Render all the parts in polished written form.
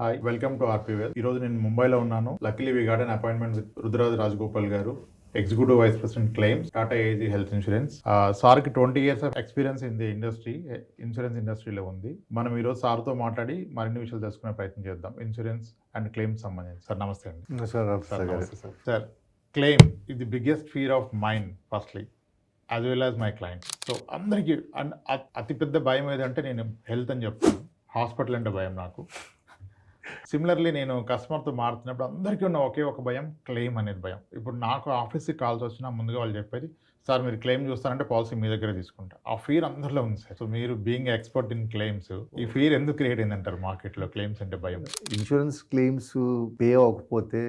Hi, welcome to ఆర్పీవెల్. ఈరోజు నేను ముంబైలో ఉన్నాను. Luckily we got an appointment with Rudraraj Rajagopal garu, executive vice president claims, Tata AG health insurance. సార్కి 20 years of experience in the industry, insurance ఇండస్ట్రీలో ఉంది. మనం ఈరోజు సార్తో మాట్లాడి మరిన్ని విషయాలు తెలుసుకునే ప్రయత్నం చేద్దాం ఇన్సూరెన్స్ అండ్ క్లెయిమ్స్ సంబంధించి. సార్ నమస్తే అండి. సార్, క్లెయిమ్ ఇది the biggest fear of mind firstly, as well as my client. So అందరికీ అతిపెద్ద భయం ఏదంటే నేను హెల్త్ అని చెప్తాను, హాస్పిటల్ అంటే భయం నాకు. సిమిలర్లీ నేను కస్టమర్తో మారుతున్నప్పుడు అందరికీ ఉన్న ఒకే ఒక భయం, క్లెయిమ్ అనేది భయం. ఇప్పుడు నాకు ఆఫీస్కి కాల్స్ వచ్చినా ముందుగా వాళ్ళు చెప్పేది, సార్ మీరు క్లెయిమ్ చూస్తారంటే పాలసీ మీ దగ్గరే తీసుకుంటా. ఆ ఫీర్ అందరిలో ఉంది సార్. సో మీరు బీయింగ్ ఎక్స్పర్ట్ ఇన్ క్లెయిమ్స్, ఈ ఫీర్ ఎందుకు క్రియేట్ అయిందంటారు మార్కెట్లో, క్లెయిమ్స్ అంటే భయం? ఇన్సూరెన్స్ క్లెయిమ్స్ పే అవ్వకపోతే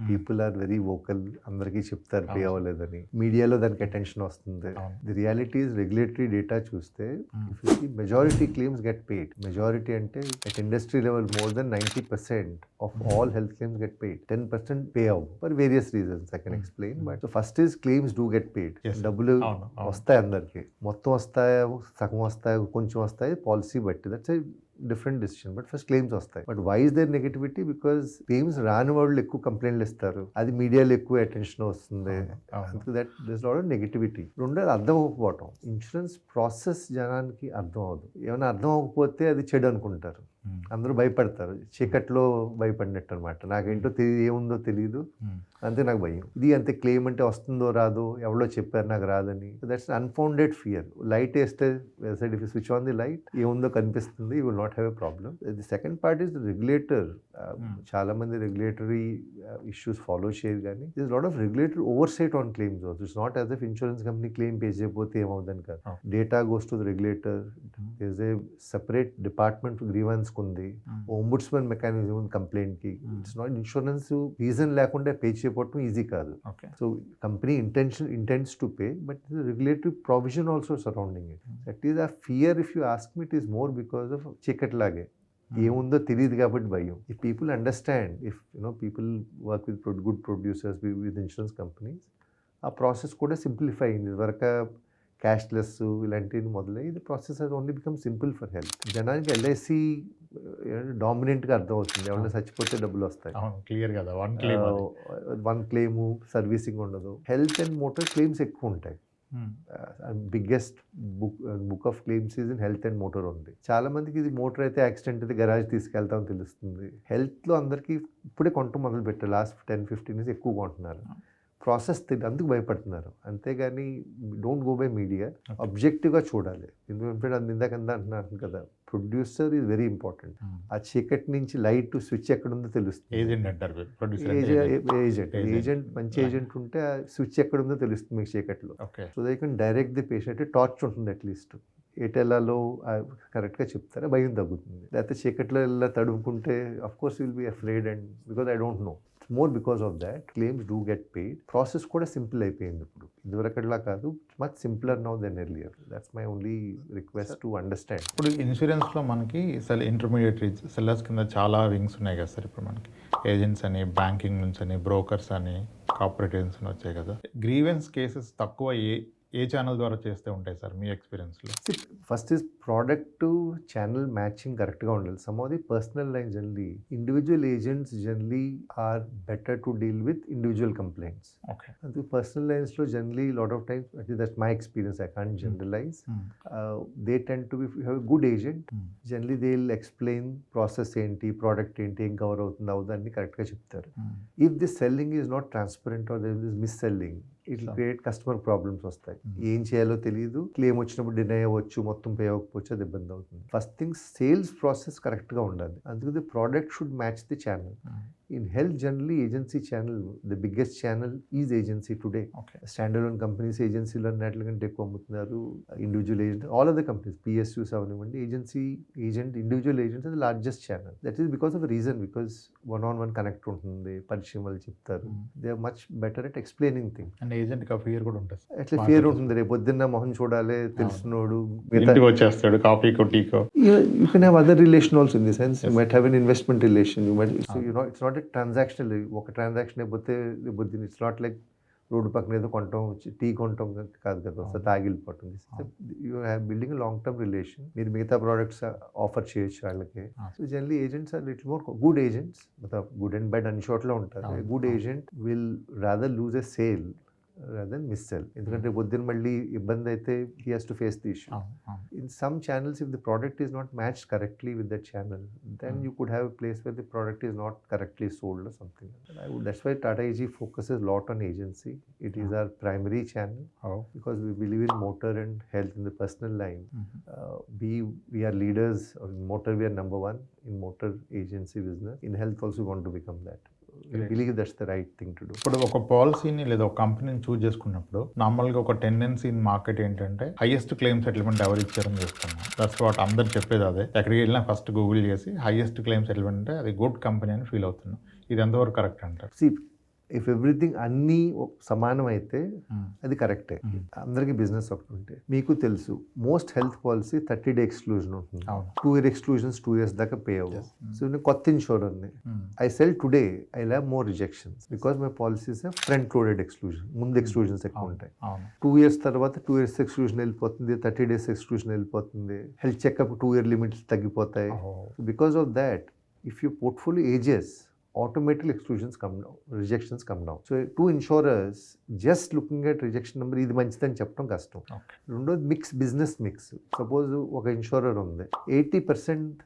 పీపుల్ ఆర్ వెరీ వోకల్, అందరికీ చెప్తారు పే అవ్వలేదని, మీడియాలో దానికి అటెన్షన్ వస్తుంది. The reality is regulatory data చూస్తే majority claims get paid. Majority అంటే at industry level more than 90% of all health claims get paid. 10% pay అవ్వు for various reasons, I can explain. But first is claims do get పేడ్. డబ్బులు వస్తాయి అందరికి, మొత్తం వస్తాయా, సగం వస్తాయి, కొంచెం వస్తాయి, పాలసీ బట్టి. That's different decision. But first claims వస్తాయి. But why is there negativity? Because claims రాని వాళ్ళు ఎక్కువ కంప్లైంట్లు ఇస్తారు, అది మీడియాలో ఎక్కువ అటెన్షన్ వస్తుంది. That this lot of negativity. రెండోది అర్థం అవ్వకపోవటం. ఇన్సూరెన్స్ ప్రాసెస్ జనానికి అర్థం అవ్వదు. ఏమైనా అర్థం అవ్వకపోతే అది చెడు అనుకుంటారు, అందరూ భయపడతారు. చీకట్లో భయపడినట్టు అనమాట. నాకేంటో ఏముందో తెలియదు, అంతే నాకు భయం. ఇది అంతే. క్లెయిమ్ అంటే వస్తుందో రాదో, ఎవరో చెప్పారు నాకు రాదని. That's unfounded fear. లైట్ వేస్తే if you switch on the light ఏముందో కనిపిస్తుంది, you will not have a problem. The second part is the regulator. చాలా మంది రెగ్యులేటరీ ఇష్యూస్ ఫాలో చేయరు, కానీ this lot of regulatory oversight on claims also. It's not as if insurance company claim pay చేయకపోతే ఏమవుతుంది కాదు. Data goes to the regulator. Is a separate department grievance ఉంది, ombudsman mechanism ఉంది complaint కి. It's not insurance reason లేకుండా pay చేయకపోవడం easy కాదు. So company intends to pay, but regulatory provision also surrounding it. That is a fear. If you ask me, it is more because of చీకట్ లాగే, ఏముందో తెలియదు కాబట్టి భయం. If people understand, if people work with good producers, with insurance companies, ఆ process కూడా simplify అయింది. ఇదివరకు క్యాష్లెస్ ఇలాంటివి మొదలై ఇది process has only become simple for health. జనానికి ఎల్ఐసి డామినెంట్గా అర్థం అవుతుంది. ఎవరైనా చచ్చిపోతే డబ్బులు వస్తాయి, క్లియర్ కదా, వన్ క్లెయిమ్, సర్వీసింగ్ ఉండదు. హెల్త్ అండ్ మోటార్ క్లెయిమ్స్ ఎక్కువ ఉంటాయి. Biggest book of claims is in health and motor ఉంది. చాలా మందికి ఇది మోటార్ అయితే యాక్సిడెంట్ అయితే గరాజ్ తీసుకెళ్తామని తెలుస్తుంది. హెల్త్లో అందరికీ ఇప్పుడే కొంట మొదలు పెట్టారు. లాస్ట్ 10-15 years ఎక్కువ కొంటున్నారు. ప్రాసెస్ అందుకు భయపడుతున్నారు. అంతేగాని డోంట్ గో బై మీడియా. ఆబ్జెక్టివ్గా చూడాలి. ఎందుకంటే అది ఇందాక అంటున్నాను కదా, ప్రొడ్యూసర్ ఈజ్ వెరీ ఇంపార్టెంట్. ఆ చీకటి నుంచి లైట్ స్విచ్ ఎక్కడుందో తెలుస్తుంది. ఏజెంట్ మంచి ఏజెంట్ ఉంటే ఆ స్విచ్ ఎక్కడుందో తెలుస్తుంది మీకు చీకట్లో. So they can direct the patient. Torch ఉంటుంది అట్లీస్ట్, ఎటెల్లాలో కరెక్ట్గా చెప్తారా, భయం తగ్గుతుంది. లేకపోతే చీకట్లో ఎలా తడుముకుంటే of course will be afraid, and because I don't know. More because of that claims do get paid. Process కూడా సింపుల్ అయిపోయింది ఇప్పుడు, ఇదివరకట్లా కాదు, much simpler now than earlier. That's my only request to understand. ఇప్పుడు ఇన్సూరెన్స్లో మనకి intermediate sellers కింద చాలా వింగ్స్ ఉన్నాయి కదా సార్. ఇప్పుడు మనకి ఏజెంట్స్ అని, బ్యాంకింగ్ నుంచి అని, బ్రోకర్స్ అని, కార్పొరేటివ్స్ అని వచ్చాయి కదా. గ్రీవెన్స్ కేసెస్ తక్కువ ఏ ఛానల్ ద్వారా చేస్తే ఉంటాయి సార్ మీ ఎక్స్పీరియన్స్లో? First is product to channel matching కరెక్ట్గా ఉండాలి. Some of the personal line generally individual agents generally are better to deal with individual complaints. Okay. అందుకు పర్సనల్ లైన్స్లో generally lot of times, that's my experience, I can't generalise, they tend to be have good agent. Generally they will explain process ఏంటి, product ఏంటి, ఏం cover అవుతుంది అవన్నీ కరెక్ట్గా చెప్తారు. If this selling is not transparent or there is mis selling, it will create customer problems వస్తాయి. ఏం చేయాలో తెలియదు, క్లెయిమ్ వచ్చినప్పుడు డినై అవ్వచ్చు, మొత్తం పే అవ్వకపోవచ్చు, అది ఇబ్బంది అవుతుంది. ఫస్ట్ థింగ్ సేల్స్ ప్రాసెస్ కరెక్ట్గా ఉండాలి. అందుకు the product should match the channel. In health, generally, agency channel, the biggest channel is agency today. Okay. Standalone companies, agency అన్నిటి కంటే ఎక్కువ అమ్ముతున్నారు. Individual agent, all of the companies, PSUs అవనివ్వండి, agent, individual agents the largest channel. That is because of reason, because one-on-one connect ఉంటుంది, పరిచయం వాళ్ళు చెప్తారు. They are much better at explaining things. And agent కి ఫియర్ కూడా ఉంటుంది. అట్లా fear ఉంటుంది, రేపు పొద్దున్న మొహం చూడాలి, తెలిసినోడు వచ్చేస్తాడు, కాఫీకో టీకో. You can have other relation also, in the sense you might have an investment relation, you might, so it's not a transactional, ఒక ట్రాన్సాక్షన్ అయిపోతే ఇట్స్ నాట్ లైక్ రోడ్డు పక్కన ఏదో కొంటాం టీ కొంటాం కాదు కదా, ఒకసారి తాగి వెళ్ళిపోవటం. You have building long term relation. మీరు మిగతా ప్రోడక్ట్స్ ఆఫర్ చేయొచ్చు వాళ్ళకి. So generally agents are little more good agents, good and bad అన్ని చోట్ల ఉంటారు. Good agent will rather lose a sale rather than miss-sell. ఎందుకంటే పొద్దున్న మళ్ళీ ఇబ్బంది అయితే he has to face the issue. In some channels, if the product is not matched correctly with that channel, then you could have a place where the product is not correctly sold or something. That's why Tata AG focuses a lot on agency. It is our primary channel because we believe in motor and health in the personal line. We are leaders. In motor, we are number one in motor agency business. In health also, we want to become that. We believe that's the right thing to do. ఇప్పుడు ఒక పాలసీని లేదా ఒక కంపెనీని చూస్ చేసుకున్నప్పుడు నార్మల్గా ఒక tendency in market ఏంటంటే హైయెస్ట్ క్లెయిమ్ సెటిల్మెంట్ ఎవరు ఇచ్చారని చూస్తున్నాం. దట్స్ వాట్ అందరు చెప్పేది అదే. ఎక్కడికి వెళ్ళినా ఫస్ట్ గూగుల్ చేసి హైయెస్ట్ క్లెయిమ్ సెటిల్మెంట్ అంటే అది గుడ్ కంపెనీ అని ఫీల్ అవుతున్నాం. ఇది ఎంతవరకు కరెక్ట్ అంటారు? See, if everything అన్నీ సమానం అయితే అది కరెక్టే. అందరికీ బిజినెస్ ఒకటి ఉంటే మీకు తెలుసు most health policy 30-day exclusion ఉంటుంది. 2 year ఎక్స్క్లూజన్స్ 2 years దాకా పే అవ్వవు. సో నేను కొత్త ఇన్షూరర్ని I sell today I have more rejections because my policies front loaded exclusion. ముందు ఎక్స్క్లూజన్స్ ఎక్కువ ఉంటాయి. 2 years తర్వాత 2 years ఎక్స్క్లూజన్ వెళ్ళిపోతుంది, 30 days ఎక్స్క్లూజన్ వెళ్ళిపోతుంది. హెల్త్ చెకప్ 2 year లిమిట్స్ తగ్గిపోతాయి. Because of that if you portfolio ages, automatically exclusions come down, rejections come down. So two insurers just looking at rejection number ఇది మంచిదని చెప్పడం కష్టం. రెండోది mix, business mix. Suppose ఒక insurer ఉంది, 80%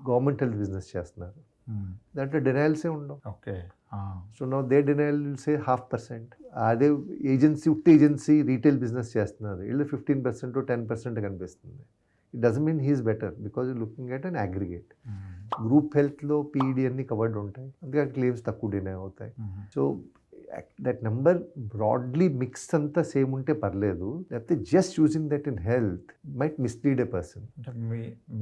government health business చేస్తున్నారు, దాంట్లో డినయల్సే ఉండవు. సో నౌ దే డినయల్ సే 0.5%. అదే ఏజెన్సీ, ఉట్టి ఏజెన్సీ రీటైల్ బిజినెస్ చేస్తున్నారు, వీళ్ళు 15% 10% కనిపిస్తుంది. It doesn't mean he is better because you're looking at an aggregate. Group హెల్త్లో పీఈడి అన్ని కవర్డ్ ఉంటాయి, అందుకే క్లెయిమ్స్ తక్కువ డినై అవుతాయి. So that number broadly mix అంతా సేమ్ ఉంటే పర్లేదు, లేకపోతే just using that in health might mislead a person. అంటే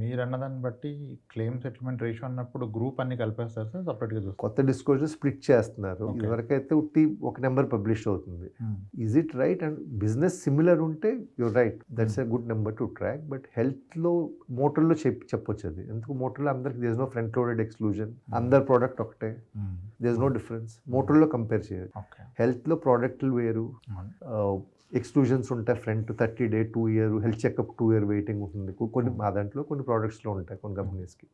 మీరు అన్నదాన్ని బట్టి క్లెయిమ్ సెటిల్మెంట్ రేషియో అన్నప్పుడు గ్రూప్ అన్ని కలిపేస్తారు సార్, సపరేట్గా చూస్తారు. కొత్త డిస్క్లోజర్ స్ప్లిట్ చేస్తున్నారు. ఇదివరకైతే ఉట్టి ఒక నెంబర్ పబ్లిష్ అవుతుంది. Is it right? And business similar ఉంటే you're right, that's a good number to track. But హెల్త్లో, మోటార్లో చెప్పొచ్చు అది. ఎందుకు మోటార్లో అందరికి there is no front loaded exclusion, అందరి ప్రోడక్ట్ ఒకటే, దేర్ ఇస్ నో డిఫరెన్స్. మోటార్లో కంపేర్ చేయాలి. హెల్త్లో ప్రోడక్ట్లు వేరు, ఎక్స్క్లూజన్స్ ఉంటాయి. Front 30 day 2 year health checkup 2 year waiting ఉంటుంది. కొన్ని మా దాంట్లో కొన్ని ప్రోడక్ట్స్లో ఉంటాయి కొన్ని కంపెనీస్కి.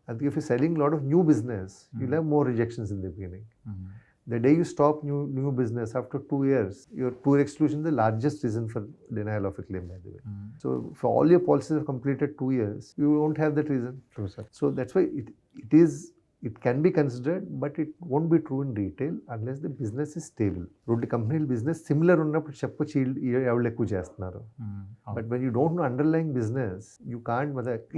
అందుకే if you selling lot of new business you have more rejections in the beginning. The day you stop new business after 2 years, your 2 year exclusion is the largest reason for denial of a claim, by the way. So for all your policies have completed 2 years, you won't have that reason. True, sir. So that's why it can be considered, but it won't be true in retail unless the business is stable. Road company business similar ఉన్నప్పుడు చెప్పొచ్చు ఎవరు ఎక్కువ చేస్తున్నారు. But when you don't know underlying business, you can't,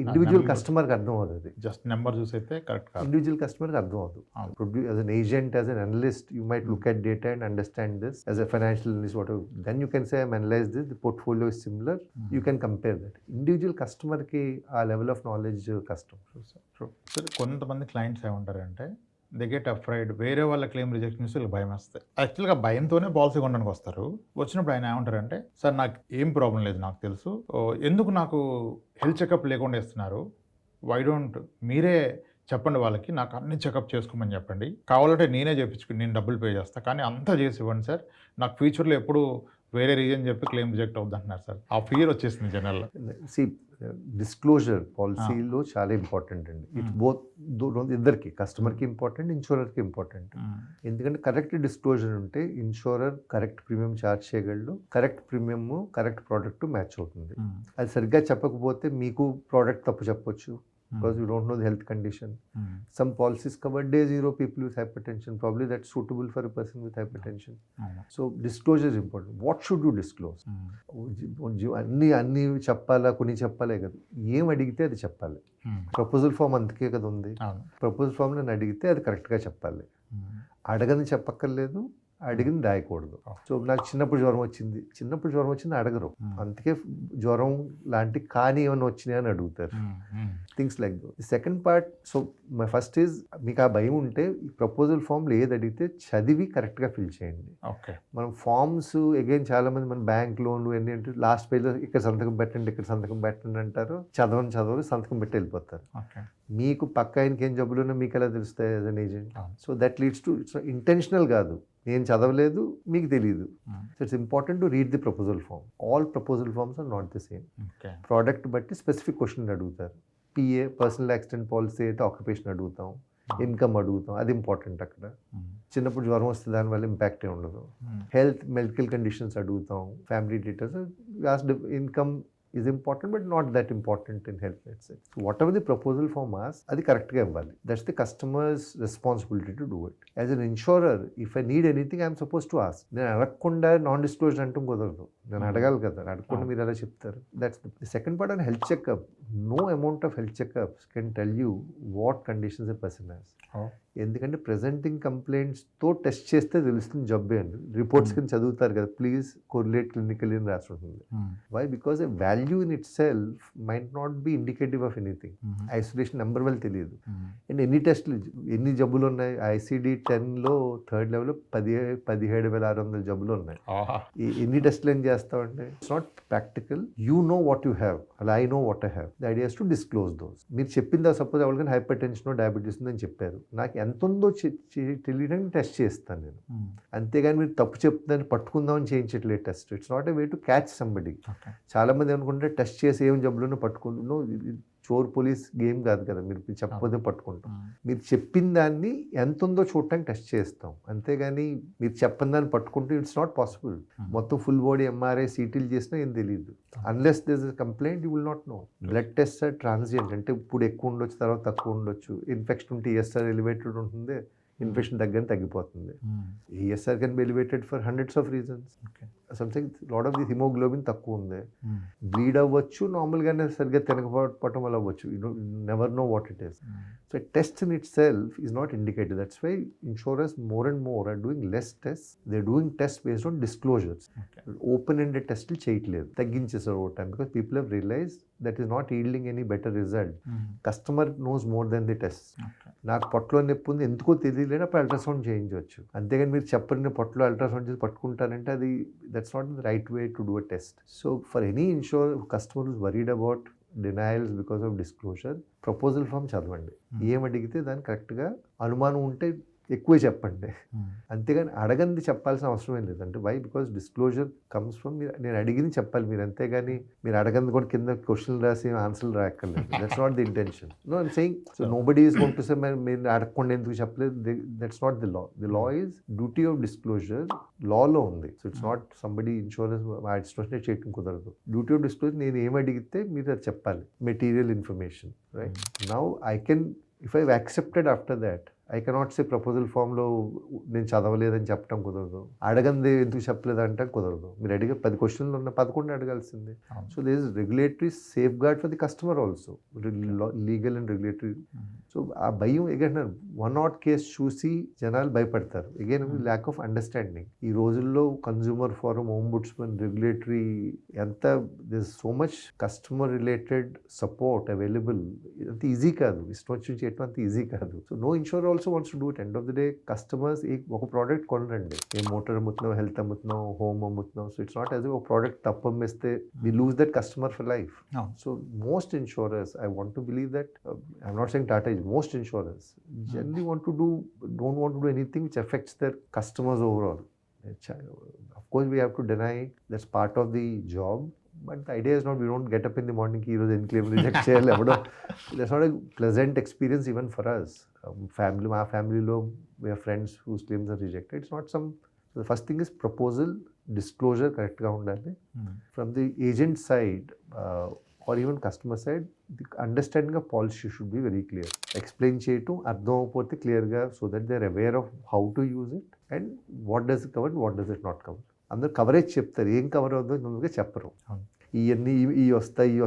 individual కస్టమర్కి అర్థం అవుతుంది. Just number చూసైతే correct కాదు, individual కస్టమర్కి అర్థం అవుతుంది. As an agent, as an analyst, you might look at data and understand this. As a financial analyst, whatever, then you can say I'm analyzed this, the portfolio is similar, you can compare that. Individual customerకి ఆ level of knowledge కష్టం. కొంతమంది clients ఏమంటారంటే they get afraid, వేరే వాళ్ళ claim rejection చేస్తే వీళ్ళకి భయం వస్తాయి. యాక్చువల్గా భయంతోనే పాలసీ కొనడానికి వస్తారు. వచ్చినప్పుడు ఆయన ఏమంటారంటే, సార్ నాకు ఏం ప్రాబ్లం లేదు, నాకు తెలుసు, ఎందుకు నాకు హెల్త్ చెకప్ లేకుండా ఇస్తున్నారు, వై డోంట్ మీరే చెప్పండి వాళ్ళకి, నాకు అన్ని చెకప్ చేసుకోమని చెప్పండి, కావాలంటే నేనే చేయించుకుని నేను డబ్బులు పే చేస్తాను, కానీ అంతా చేసి ఇవ్వండి సార్, నాకు ఫ్యూచర్లో ఎప్పుడు వేరే రీజన్ చెప్పి క్లెయిమ్ రిజెక్ట్ అవుద్ది అంటున్నారు సార్. ఆ ఫియర్ వచ్చేసింది జనరల్గా. డిస్క్లోజర్ పాలసీలో చాలా ఇంపార్టెంట్ అండి. ఇట్స్ బోత్, ఇద్దరికి, కస్టమర్కి ఇంపార్టెంట్, ఇన్సూరర్కి ఇంపార్టెంట్. ఎందుకంటే కరెక్ట్ డిస్క్లోజర్ ఉంటే ఇన్సూరర్ కరెక్ట్ ప్రీమియం ఛార్జ్ చేయగలడు, correct premium correct product match అవుతుంది. అది సరిగ్గా చెప్పకపోతే మీకు ప్రోడక్ట్ తప్పు చెప్పొచ్చు, because you don't know the health condition. Some policies cover day 0 people with hypertension, probably that's suitable for a person with hypertension. So disclosure is important. What should you disclose? అన్ని చెప్పాలా, కొన్ని చెప్పాలే కదా, ఏం అడిగితే అది చెప్పాలి. ప్రపోజల్ ఫామ్ అందుకే కదా ఉంది. ప్రపోజల్ ఫామ్ నేను అడిగితే అది కరెక్ట్గా చెప్పాలి, అడగని చెప్పక్కర్లేదు, అడిగింది దాయకూడదు. సో నాకు చిన్నప్పుడు జ్వరం వచ్చింది అడగరు, అందుకే జ్వరం లాంటి కానీ ఏమైనా వచ్చినాయి అని అడుగుతారు. Things like though. Second part, so my first is, మీకు ఆ భయం ఉంటే ఈ ప్రపోజల్ ఫామ్లో ఏది అడిగితే చదివి కరెక్ట్గా ఫిల్ చేయండి. మనం ఫామ్స్ అగైన్ చాలా మంది మన బ్యాంక్ లోన్లు ఎన్ని అంటే లాస్ట్ పేజ్లో ఇక్కడ సంతకం పెట్టండి, ఇక్కడ సంతకం పెట్టండి అంటారు, చదవని సంతకం పెట్టి వెళ్ళిపోతారు. మీకు పక్క ఆయనకి ఏం జబ్బులు ఉన్నా మీకు ఎలా తెలుస్తాయి as an agent? So that leads to, intentional కాదు, నేను చదవలేదు, మీకు తెలియదు. So it's important to read the proposal form. All proposal forms are not the same. Okay. Product బట్టి స్పెసిఫిక్ క్వశ్చన్ అడుగుతారు. పిఏ పర్సనల్ యాక్సిడెంట్ పాలసీ అయితే occupation అడుగుతాం, income అడుగుతాం, అది ఇంపార్టెంట్ అక్కడ. చిన్నప్పుడు జ్వరం వస్తే దానివల్ల ఇంపాక్ట్ ఏ ఉండదు. హెల్త్ మెడికల్ కండిషన్స్ అడుగుతాం, family details, income is important but not that important in health, let's say. So whatever the proposal form asks, అది కరెక్ట్గా ఇవ్వాలి. That's the customer's responsibility to do it. As an insurer, if I need anything, I'm supposed to ask. నేను అడగకుండా non disclosure అంటూ కుదరదు. నేను అడగాలి కదా, అడగకుండా మీరు ఎలా చెప్తారు? That's the second part on health checkup. No amount of health checkups can tell you what conditions a person has. ఎందుకంటే ప్రెజెంటింగ్ కంప్లైంట్స్తో టెస్ట్ చేస్తే తెలుస్తుంది జబ్బే అని. రిపోర్ట్స్ కింద చదువుతారు కదా, ప్లీజ్ కోరిలేట్ క్లినికల్ అని రాసి ఉంటుంది. Why? Because a value in itself might not be indicative of anything. Isolation number వల్ల తెలియదు. అండ్ ఎన్ని టెస్టులు, ఎన్ని జబ్బులు ఉన్నాయి? ICD-10లో థర్డ్ లెవెల్లో 17,600 జబ్బులు ఉన్నాయి. ఎన్ని టెస్టులు ఏం చేస్తామండి? It's not practical. You know what you have, అలా I know what I have. The ideas to disclose those. మీరు చెప్పిందా, సపోజ్ ఎవరికైనా హైపర్ టెన్షన్ డయాబెటీస్ ఉందని చెప్పారు, నాకు ఎంత ఉందో తెలియడానికి టెస్ట్ చేస్తాను నేను. అంతేగాని మీరు తప్పు చెప్తుందని పట్టుకుందామని చేయించట్లేదు test. It's not a way to catch somebody. చాలా మంది అనుకుంటే టెస్ట్ చేసి ఏం జబ్బులను పట్టుకుంటున్నావు, చోర్ పోలీస్ గేమ్ కాదు కదా, మీరు చెప్పకపోతే పట్టుకుంటాం. మీరు చెప్పిన దాన్ని ఎంత ఉందో చూడటానికి టెస్ట్ చేస్తాం, అంతేగాని మీరు చెప్పని దాన్ని పట్టుకుంటే ఇట్స్ నాట్ పాసిబుల్. మొత్తం ఫుల్ బాడీ MRI CTలు చేసినా ఏం తెలియదు. Unless this is complaint you will not know. Blood test are transient, అంటే ఇప్పుడు ఎక్కువ ఉండొచ్చు, తర్వాత తక్కువ ఉండొచ్చు. ఇన్ఫెక్షన్ ఉంటే ESR ఎలివేటెడ్ ఉంటుంది, ఇన్ఫెక్షన్ తగ్గిపోతుంది. ESR can be elevated for hundreds of reasons. Something lot of the haemoglobin తక్కువ ఉంది, బ్లీడ్ అవ్వచ్చు, నార్మల్గానే సరిగ్గా తినకపోవటం వల్ల అవ్వచ్చు. You never know what it is. So test in itself is not indicative. That's why insurers more and more are doing less test. They doing test based on disclosures. Open ended టెస్ట్లు చేయట్లేదు, తగ్గించేసారు over time. Because people have realise that is not yielding any better result. Customer knows more than the test. నాకు పొట్టలో నొప్పి ఉంది, ఎందుకో తెలియలేదు, అప్పుడు అల్ట్రాసౌండ్ చేయించవచ్చు. అంతేగాని మీరు చెప్పని పొట్టలో అల్ట్రాసౌండ్ చేసి పట్టుకుంటారంటే అది that's not the right way to do a test. So for any insurer customer who's worried about denials because of disclosure, proposal form చదవండి. ఏం అడిగితే దాన్ని కరెక్ట్గా అనుమానం ఉంటే ఎక్కువే చెప్పండి, అంతేగాని అడగంది చెప్పాల్సిన అవసరం ఏం లేదంటే. Why? Because disclosure comes from నేను అడిగింది చెప్పాలి మీరు, అంతేగాని మీరు అడగంది కూడా కింద క్వశ్చన్లు రాసి ఆన్సర్లు రాయక్కర్లేదు. That's not the intention. No I'm saying, so nobody is going to say మీరు అడగకుండా ఎందుకు చెప్పలేదు. That's not the law. The law is duty of disclosure, లాలో ఉంది. So it's not somebody insurance instruction చేయడం కుదరదు. డ్యూటీ ఆఫ్ డిస్క్లోజర్ నేను ఏం అడిగితే మీరు అది చెప్పాలి, material information. Right now I can, if I accepted after that, I cannot say proposal ఫామ్లో నేను చదవలేదని చెప్పడం కుదరదు, అడగంది ఎందుకు చెప్పలేదు అంటే కుదరదు. మీరు అడిగే 10 క్వశ్చన్లు ఉన్న 11 అడగాల్సిందే. So there is regulatory safeguard for the customer also, legal and regulatory. So ఆ భయం అగైన్ 1 కేసు చూసి జనాలు భయపడతారు. Again lack of understanding. ఈ రోజుల్లో కన్జ్యూమర్ ఫోరం, ఓంబుడ్స్మన్, రెగ్యులేటరీ ఎంత there is so much customer related support available. అంత easy కాదు, ఇష్టం వచ్చి చేయటం అంత ఈజీ కాదు. So no insurer also wants to do it. End of the day, customers ఒక ప్రోడక్ట్ కొనరండి. ఏ మోటార్ అమ్ముతున్నాం, హెల్త్ అమ్ముతున్నాం, హోమ్ అమ్ముతున్నాం. సో ఇట్స్ నాట్ యాజ్ ఒక ప్రోడక్ట్ తప్పు అమ్మేస్తే we lose that customer for life. So most insurers, I want to believe that, I'm not saying Tata is, most insurers generally don't want to do anything which affects their customers overall. Of course we have to deny, that's part of the job. But the idea is not, we don't get up in the morning, heroes and claim reject చేయాలి ఎవడో. That's not a pleasant experience even for us. మా ఫ్యామిలీలో we have friends whose claims are rejected. It's not some. So the first thing is proposal, disclosure కరెక్ట్గా ఉండాలి. From the agent side or even customer side, the understanding of policy should be very clear. Explain చేయటం, అర్థం అవ్వకపోతే క్లియర్గా, so that they are aware of how to use it and what does it cover, what does it not cover. అందరూ coverage చెప్తారు, ఏం cover అవుతుందో ముందుగా చెప్పరు. ఇవన్నీ ఇవి వస్తాయి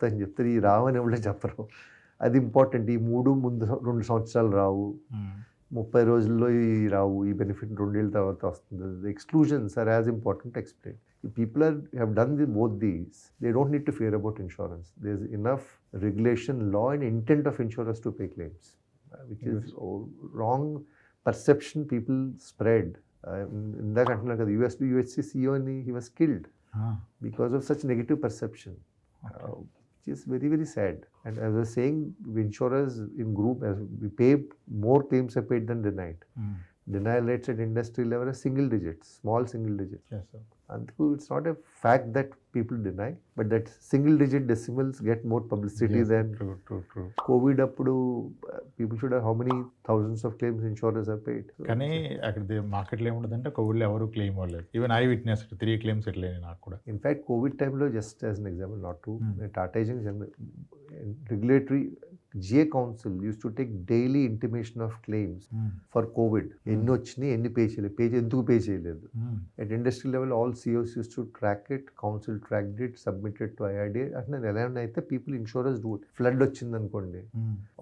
అని చెప్తారు, ఈ రావు అని ఎవరు చెప్పరు. అది ఇంపార్టెంట్. ఈ 3 ముందు 2 సంవత్సరాలు రావు, 30 రోజుల్లో ఈ రావు, ఈ బెనిఫిట్ 2 ఏళ్ళ తర్వాత వస్తుంది. Exclusions are as important to explain. People have done both these, they don't need to fear about insurance. There's enough regulation, law and intent of insurers to pay claims, which is wrong perception people spread. ఇందాక అంటున్నారు కదా, UHC CEO అని he was killed because of such negative perception, which is very, very sad. And as I was saying, insurers in group, as we pay more claims are paid than denied. denial rates at industry level are single digits, small single digits. Yes, sir. అందుకు it's not a fact that people deny, but that single digit decimals get more publicity Yes, then true. Covid అప్పుడు people should how many thousands of claims insurance are paid. కానీ అక్కడ మార్కెట్లో ఏముంటుందంటే కోవిడ్లో ఎవరు claim అవ్వలేదు. Even I witness 3 claims ఎట్లయినాయి నాకు కూడా. ఇన్ఫ్యాక్ట్ కోవిడ్ టైంలో just as an example not to Tata aging regulatory G A council use to take daily intimation of claims for Covid. ఎన్ని వచ్చినాయి, ఎన్ని పే చేయలేదు, ఎందుకు పే చేయలేదు. At industry level, all CEOs used to track it, council tracked it, submitted to IRDA. అంటే ఎలా అయితే people insurance do it. Flood వచ్చింది అనుకోండి,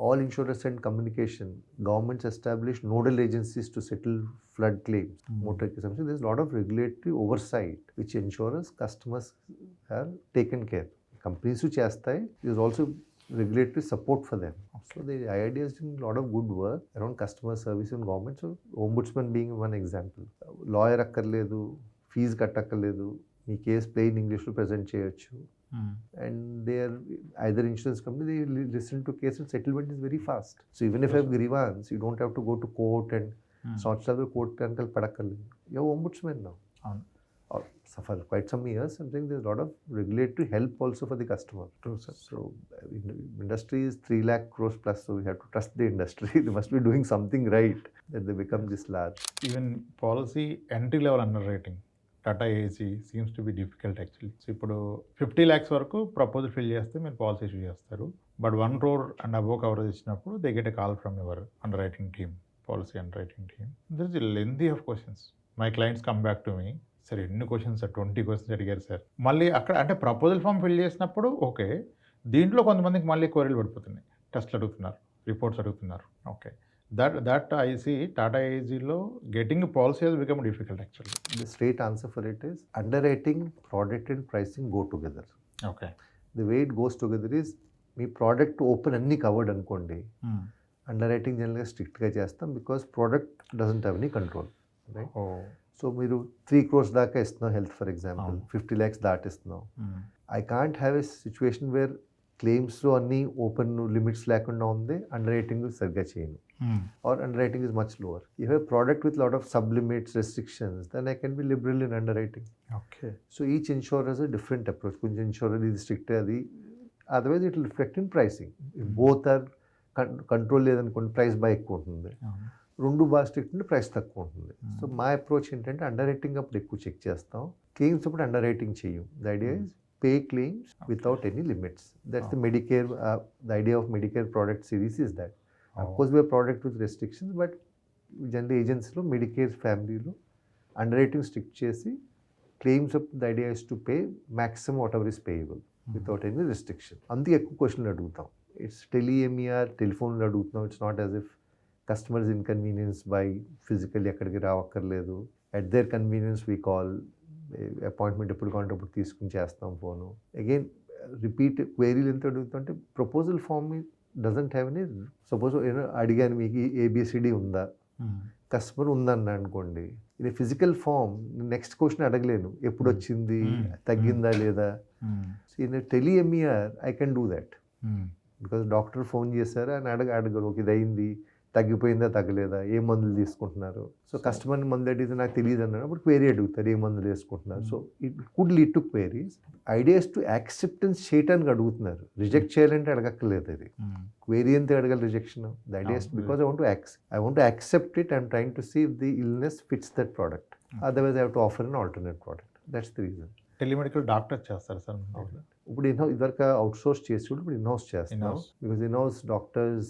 all insurance and communication, governments establish nodal agencies to settle flood claims, motor claims. There is lot of regulatory oversight which ensures customers are taken care. Companies చేస్తాయి. There is also regulatory support for them. So the IRDA is doing a lot of good work around customer service in government. So ombudsman being one example. Lawyer అక్కర్లేదు, fee కట్టక్కర్లేదు, మీ case plain ఇంగ్లీష్లో present చేయొచ్చు. And they are either insurance company, they listen to case and settlement is very fast. So even if you have grievance, you don't have to go to court and సంవత్సరాలు court వెనకాల పడక్కర్లేదు. You have ombudsman now. Or for quite some years, I'm saying there's a lot of regulatory help also for the customer. True, sir. So industry is 3 lakh crores plus, so we have to trust the industry. They must be doing something right that they become this large. Even policy entry level under rating Tata A G seems to be difficult actually. So ఇప్పుడు 50 lakhs వరకు proposal fill చేస్తే మీరు policy issue చేస్తారు. But 1 crore and above coverage ఇచ్చినప్పుడు they get a call from your underwriting team, policy underwriting team. There is a lengthy of questions. My clients come back to me, sir ఎన్ని questions sir, 20 questions అడిగారు sir. మళ్ళీ అక్కడ అంటే proposal form fill చేసినప్పుడు okay, దీంట్లో కొంతమందికి మళ్ళీ క్వరీలు పడిపోతున్నాయి, టెస్ట్లు అడుగుతున్నారు, రిపోర్ట్స్ అడుగుతున్నారు. Okay, that I see Tata ఏజీలో getting policy has become difficult actually. The straight answer for it is underwriting, product and pricing go together. Okay, The way it goes together is మీ ప్రోడక్ట్ ఓపెన్ అన్ని covered అనుకోండి, underwriting జనరల్గా స్ట్రిక్ట్గా చేస్తాం because product doesn't have any control, right? So మీరు 3 crores దాకా ఇస్తున్నాం health for example, 50 lakhs దాటిస్తున్నాం. I can't have a situation where క్లెయిమ్స్లో అన్ని ఓపెన్ లిమిట్స్ లేకుండా ఉంది, అండర్ రైటింగ్ సరిగ్గా చేయను, or underwriting is much lower. If a product with lot of sub limits, restrictions, then I can be liberal in underwriting. Okay, so each insurer has a different approach. కొంచెం insurer ఇది strict, అది otherwise it will reflect in pricing. Both are control లేదనుకోండి, price బాగా ఎక్కువ ఉంటుంది. రెండు బాగా strict ఉంటే ప్రైస్ తక్కువ ఉంటుంది. సో మా అప్రోచ్ ఏంటంటే అండర్ రైటింగ్ అప్పుడు ఎక్కువ చెక్ చేస్తాం, క్లెయిమ్స్ అప్పుడు అండర్ రైటింగ్ చేయం. The idea is pay claims without any limits. That's the Medicare, the idea of Medicare product series is that. Of course we product with restrictions, but general ఏజెన్సీలో Medicare ఫ్యామిలీలో underwriting strict చేసి claims అప్పుడు the idea is to pay maximum whatever is payable without any restriction. అందుకే ఎక్కువ క్వశ్చన్లు అడుగుతాం. It's tele MER, టెలిఫోన్లో అడుగుతున్నాం. It's not as if customers inconvenience by physically ఎక్కడికి రావక్కర్లేదు. At their convenience we call, appointment ఎప్పుడు కావాలంటే అప్పుడు తీసుకుని చేస్తాం ఫోను. అగైన్ రిపీట్ క్వైరీలు ఎంత అడుగుతుంటే proposal form doesn't have any. Suppose అడిగాను మీకు ఏబిసిడి ఉందా, కస్టమర్ ఉందన్నా అనుకోండి, ఇది ఫిజికల్ ఫామ్, నెక్స్ట్ క్వశ్చన్ అడగలేను, ఎప్పుడు వచ్చింది, తగ్గిందా లేదా. In tele M E R I can do that because doctor phone చేశారు అని అడగరు, ఓకే ఇది అయింది, తగ్గిపోయిందా తగ్గలేదా, ఏ మందులు తీసుకుంటున్నారు. సో కస్టమర్ని మందు అడిగితే నాకు తెలియదు అన్నాడు, అప్పుడు క్వేరీ అడుగుతారు, ఏ మందులు వేసుకుంటున్నారు. So it could lead to queries. Ideas to acceptance చేయడానికి అడుగుతున్నారు, రిజెక్ట్ చేయాలంటే అడగక్కర్లేదు. అది క్వేరీ అంతే అడగాలి, rejection. The ideas because I want to accept it, I'm trying to see if the illness fits that product, otherwise I have to offer an alternate product. That's the reason. Telemedical doctor చేస్తారు sir. ఇప్పుడు ఇదివరకు outsource చేసి ఇప్పుడు in house చేస్తున్నాం. Because in house doctors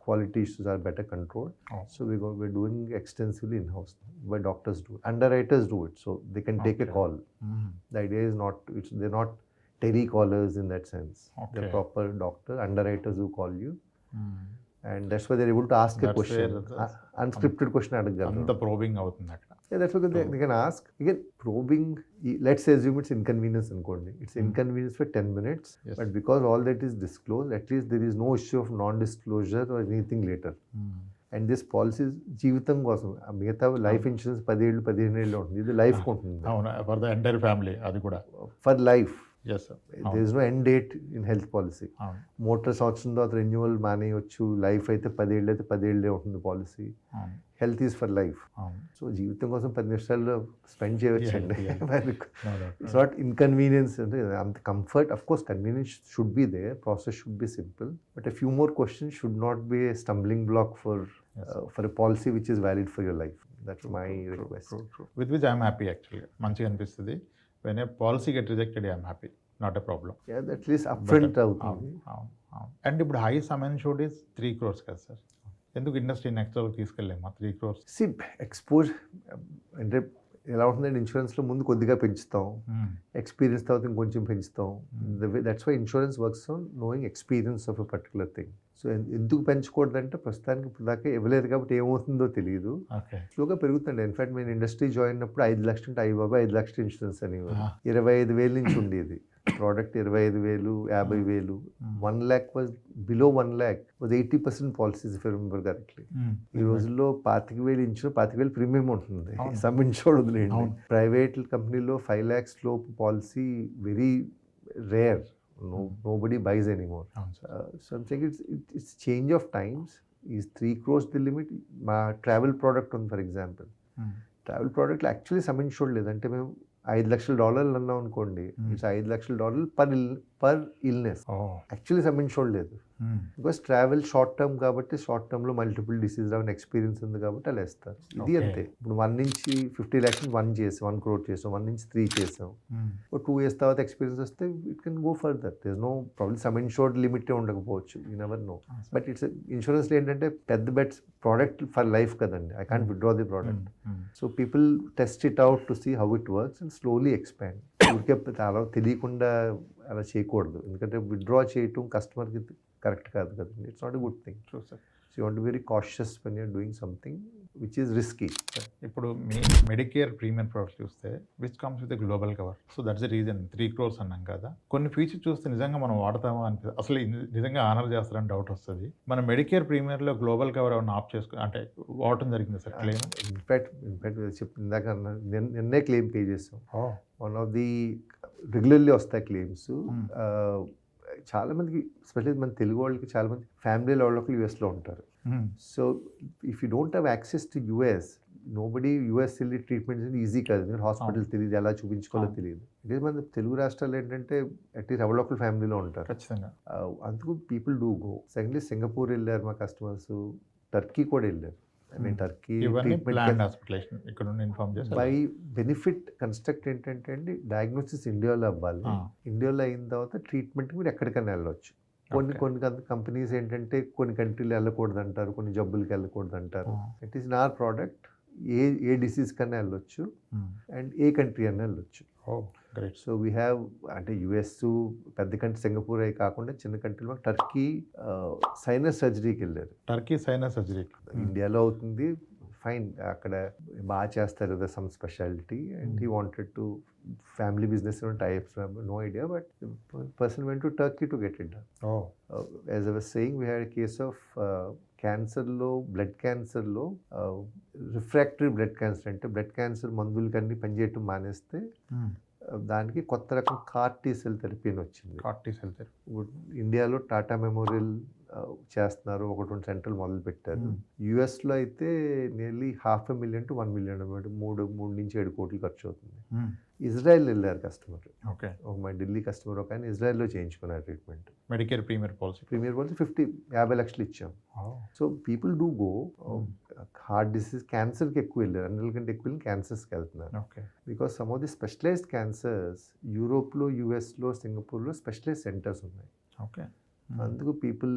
quality issues are better control. So we're doing extensively in-house, but doctors do. Underwriters do it, so they can take a call. The idea is not, they're not telecallers in that sense. They're proper doctor, underwriters who call you. And that's why they're able to ask a question. Unscripted question అడగగలరు. అంత probing అవుతుంది అక్కడ. Yeah, that's what they can ask. Again, probing, let's assume it's inconvenience అనుకోండి. It's inconvenience for 10 minutes. Yes. But because all that is disclosed, at least there is no issue of non-disclosure or anything later. And this policy జీవితం కోసం. మిగతా life insurance 10 ఏళ్ళు 15 ఏళ్ళు ఉంటుంది, ఇది life ఉంటుంది. అవును, ఫర్ ద ఎంటైర్ ఫ్యామిలీ. అది కూడా for life. Yes sir. There is no end date in health policy. అవును. మోటార్ సంవత్సరం తర్వాత రెన్యువల్ మానేయవచ్చు, లైఫ్ అయితే 10 ఏళ్ళు అయితే 10 ఏళ్ళే ఉంటుంది పాలసీ. అవును. Health is for life. అవును. సో జీవితం కోసం 10 నిమిషాల్లో స్పెండ్ చేయవచ్చండి. No doubt. It's not inconvenience అంటే అంత comfort. Of course convenience should be there, process should be simple, but a few more questions should not be a stumbling block for a policy which is valid for your life. That's my request. With which I'm happy actually. మంచిగా అనిపిస్తుంది. When a policy get rejected, I'm happy. Not a problem. At least upfront అవుతుంది. అవును. And ఇప్పుడు high sum insured is 3 crores కదా sir. ఎందుకు industry next level తీసుకెళ్ళామా 3 crores? సి expose అంటే ఎలా ఉంటుందంటే ఇన్సూరెన్స్లో ముందు కొద్దిగా పెంచుతాం, ఎక్స్పీరియన్స్ తర్వాత ఇంకొంచెం పెంచుతాం. That's why insurance works on knowing experience of a particular thing. So ఎందుకు పెంచకూడదంటే ప్రస్తుతానికి ఇప్పుడు దాకా ఇవ్వలేదు కాబట్టి ఏమవుతుందో తెలియదు. ఓకే. స్లోగా పెరుగుతుంది. ఇన్ఫాక్ట్ నేను ఇండస్ట్రీ జాయిన్ అయినప్పుడు 5 లక్షలు అంటే 5 లక్షల ఇన్సూరెన్స్ అనేవారు. 25,000 నుంచి ఉండేది product. 25,000, 50,000. 1 lakh was below 1 lakh was 80% policies if I remember correctly. ఈ రోజుల్లో 25,000 ఇన్సూరెన్స్, 25,000 ప్రీమియం ఉంటుంది. సమ్ ఇన్సూర్డ్ వదిలేయండి. ప్రైవేట్ కంపెనీలో 5 lakhs లోపు policy very rare. Nobody buys anymore. So I'm saying it's change of times. Is 3 crores the limit? మా travel product ఉంది for example. Travel ప్రోడక్ట్లో actually sum insured లేదంటే మేము $5 లక్షలు అన్నాం అనుకోండి, ఇట్స్ $5 లక్షలు per illness. Actually sum insured లేదు. బికాస్ ట్రావెల్ షార్ట్ టర్మ్ కాబట్టి షార్ట్ టర్మ్లో మల్టిపుల్ డిసీజ్ రావని ఎక్స్పీరియన్స్ ఉంది కాబట్టి అలా వేస్తారు. ఇది అంతే. ఇప్పుడు 1 నుంచి 50 lakhs 1 చేసాం, 1 crore చేసాం, 1 నుంచి 3 చేసాం. 2 years తర్వాత ఎక్స్పీరియన్స్ వస్తే it can go further. There is no problem. Sum insured లిమిటే ఉండకపోవచ్చు, you never know. But it's ఇన్సూరెన్స్లో ఏంటంటే పెద్ద బెట్స్ ప్రోడక్ట్ ఫర్ లైఫ్ కదండి. I can't withdraw the product. So people test it out to see how it works and slowly expand. ఊరికే అలా తెలియకుండా అలా చేయకూడదు, ఎందుకంటే విత్డ్రా చేయటం కస్టమర్కి కరెక్ట్ కాదు కదండి. It's not a good thing. True sir. So you want be very cautious when you're doing something which is risky. ఇప్పుడు మీ మెడికేర్ ప్రీమియం ప్రొడక్ట్ చూస్తే which comes with global cover. So that's the reason 3 crores అన్నాం కదా. కొన్ని features చూస్తే నిజంగా మనం వాడతామా అనిపిస్తుంది, అసలు నిజంగా ఆనర్ చేస్తారని డౌట్ వస్తుంది. మన మెడికేర్ ప్రీమియర్లో గ్లోబల్ కవర్ ఏమన్నా ఆఫ్ చేసుకుని అంటే వాడటం జరిగింది సార్ క్లెయిమ్? ఇన్ఫాక్ట్ ఇందాక నిన్నే క్లెయిమ్ పే చేసాం. వన్ ఆఫ్ ది రెగ్యులర్లీ వస్తాయి క్లెయిమ్స్. చాలామందికి ఎస్పెషల్లీ మన తెలుగు వాళ్ళకి చాలామంది ఫ్యామిలీలో వాళ్ళకి యూఎస్లో ఉంటారు. So if you don't have access to US, nobody US వెళ్ళి ట్రీట్మెంట్ ఈజీ కాదు. హాస్పిటల్ తెలియదు, ఎలా చూపించుకోవాలో తెలియదు. ఇదే మన తెలుగు రాష్ట్రాలు ఏంటంటే అట్లీస్ట్ ఎవరొకరు ఫ్యామిలీలో ఉంటారు. ఖచ్చితంగా. అందుకు people do go. Secondly Singapore వెళ్ళారు మా కస్టమర్స్, టర్కీ కూడా వెళ్ళారు. టర్కీ బై బెనిఫిట్ కన్స్ట్రక్ట్ ఏంటంటే అండి, డయాగ్నోసిస్ ఇండియాలో అవ్వాలి. ఇండియాలో అయిన తర్వాత ట్రీట్మెంట్ మీరు ఎక్కడికైనా వెళ్ళొచ్చు. కొన్ని కంపెనీస్ ఏంటంటే కొన్ని కంట్రీలు వెళ్ళకూడదు అంటారు, కొన్ని జబ్బులకి వెళ్ళకూడదు అంటారు. It is Nar product. A disease కన్నా వెళ్ళొచ్చు అండ్ ఏ కంట్రీ అన్నా వెళ్ళొచ్చు. సో వీ హ్యావ్ అంటే యుఎస్ పెద్ద కంట్రీ సింగపూర్ అవి కాకుండా చిన్న కంట్రీలో టర్కీ సైనస్ సర్జరీకి వెళ్ళారు. టర్కీ సైనస్ సర్జరీ ఇండియాలో అవుతుంది, ఫైన్, అక్కడ బాగా చేస్తారు కదా some speciality. And he wanted to family business types, no idea, but person went to Turkey to get it done. As I was saying, we had case of క్యాన్సర్లో, blood క్యాన్సర్లో, refractory blood cancer అంటే blood cancer మందులకన్నీ పనిచేయటం మానేస్తే దానికి కొత్త రకం CAR-T cell therapy అని వచ్చింది. CAR-T సెల్ థెరపీ ఇండియాలో టాటా మెమోరియల్ చేస్తున్నారు, 1-2 సెంటర్లు మొదలు పెట్టారు. యుఎస్లో అయితే నియర్లీ 500,000 to 1 million అనమాట, 3 నుంచి 7 కోట్లు ఖర్చు అవుతుంది. ఇజ్రాయెల్ వెళ్ళారు కస్టమర్. ఓకే. మా ఢిల్లీ కస్టమర్ ఒక ఆయన ఇజ్రాయెల్లో చేయించుకున్నారు ట్రీట్మెంట్. మెడికేర్ ప్రీమియర్ పాలసీ 50 లక్షలు ఇచ్చాం. So people do go. Heart disease, క్యాన్సర్కి ఎక్కువ వెళ్ళారు, అన్నిటికంటే ఎక్కువ వెళ్ళి క్యాన్సర్స్కి వెళ్తున్నారు. Because some of the specialized cancers యూరోప్లో, యూఎస్లో, సింగపూర్లో స్పెషలైజ్డ్ సెంటర్స్ ఉన్నాయి. ఓకే. అందుకు people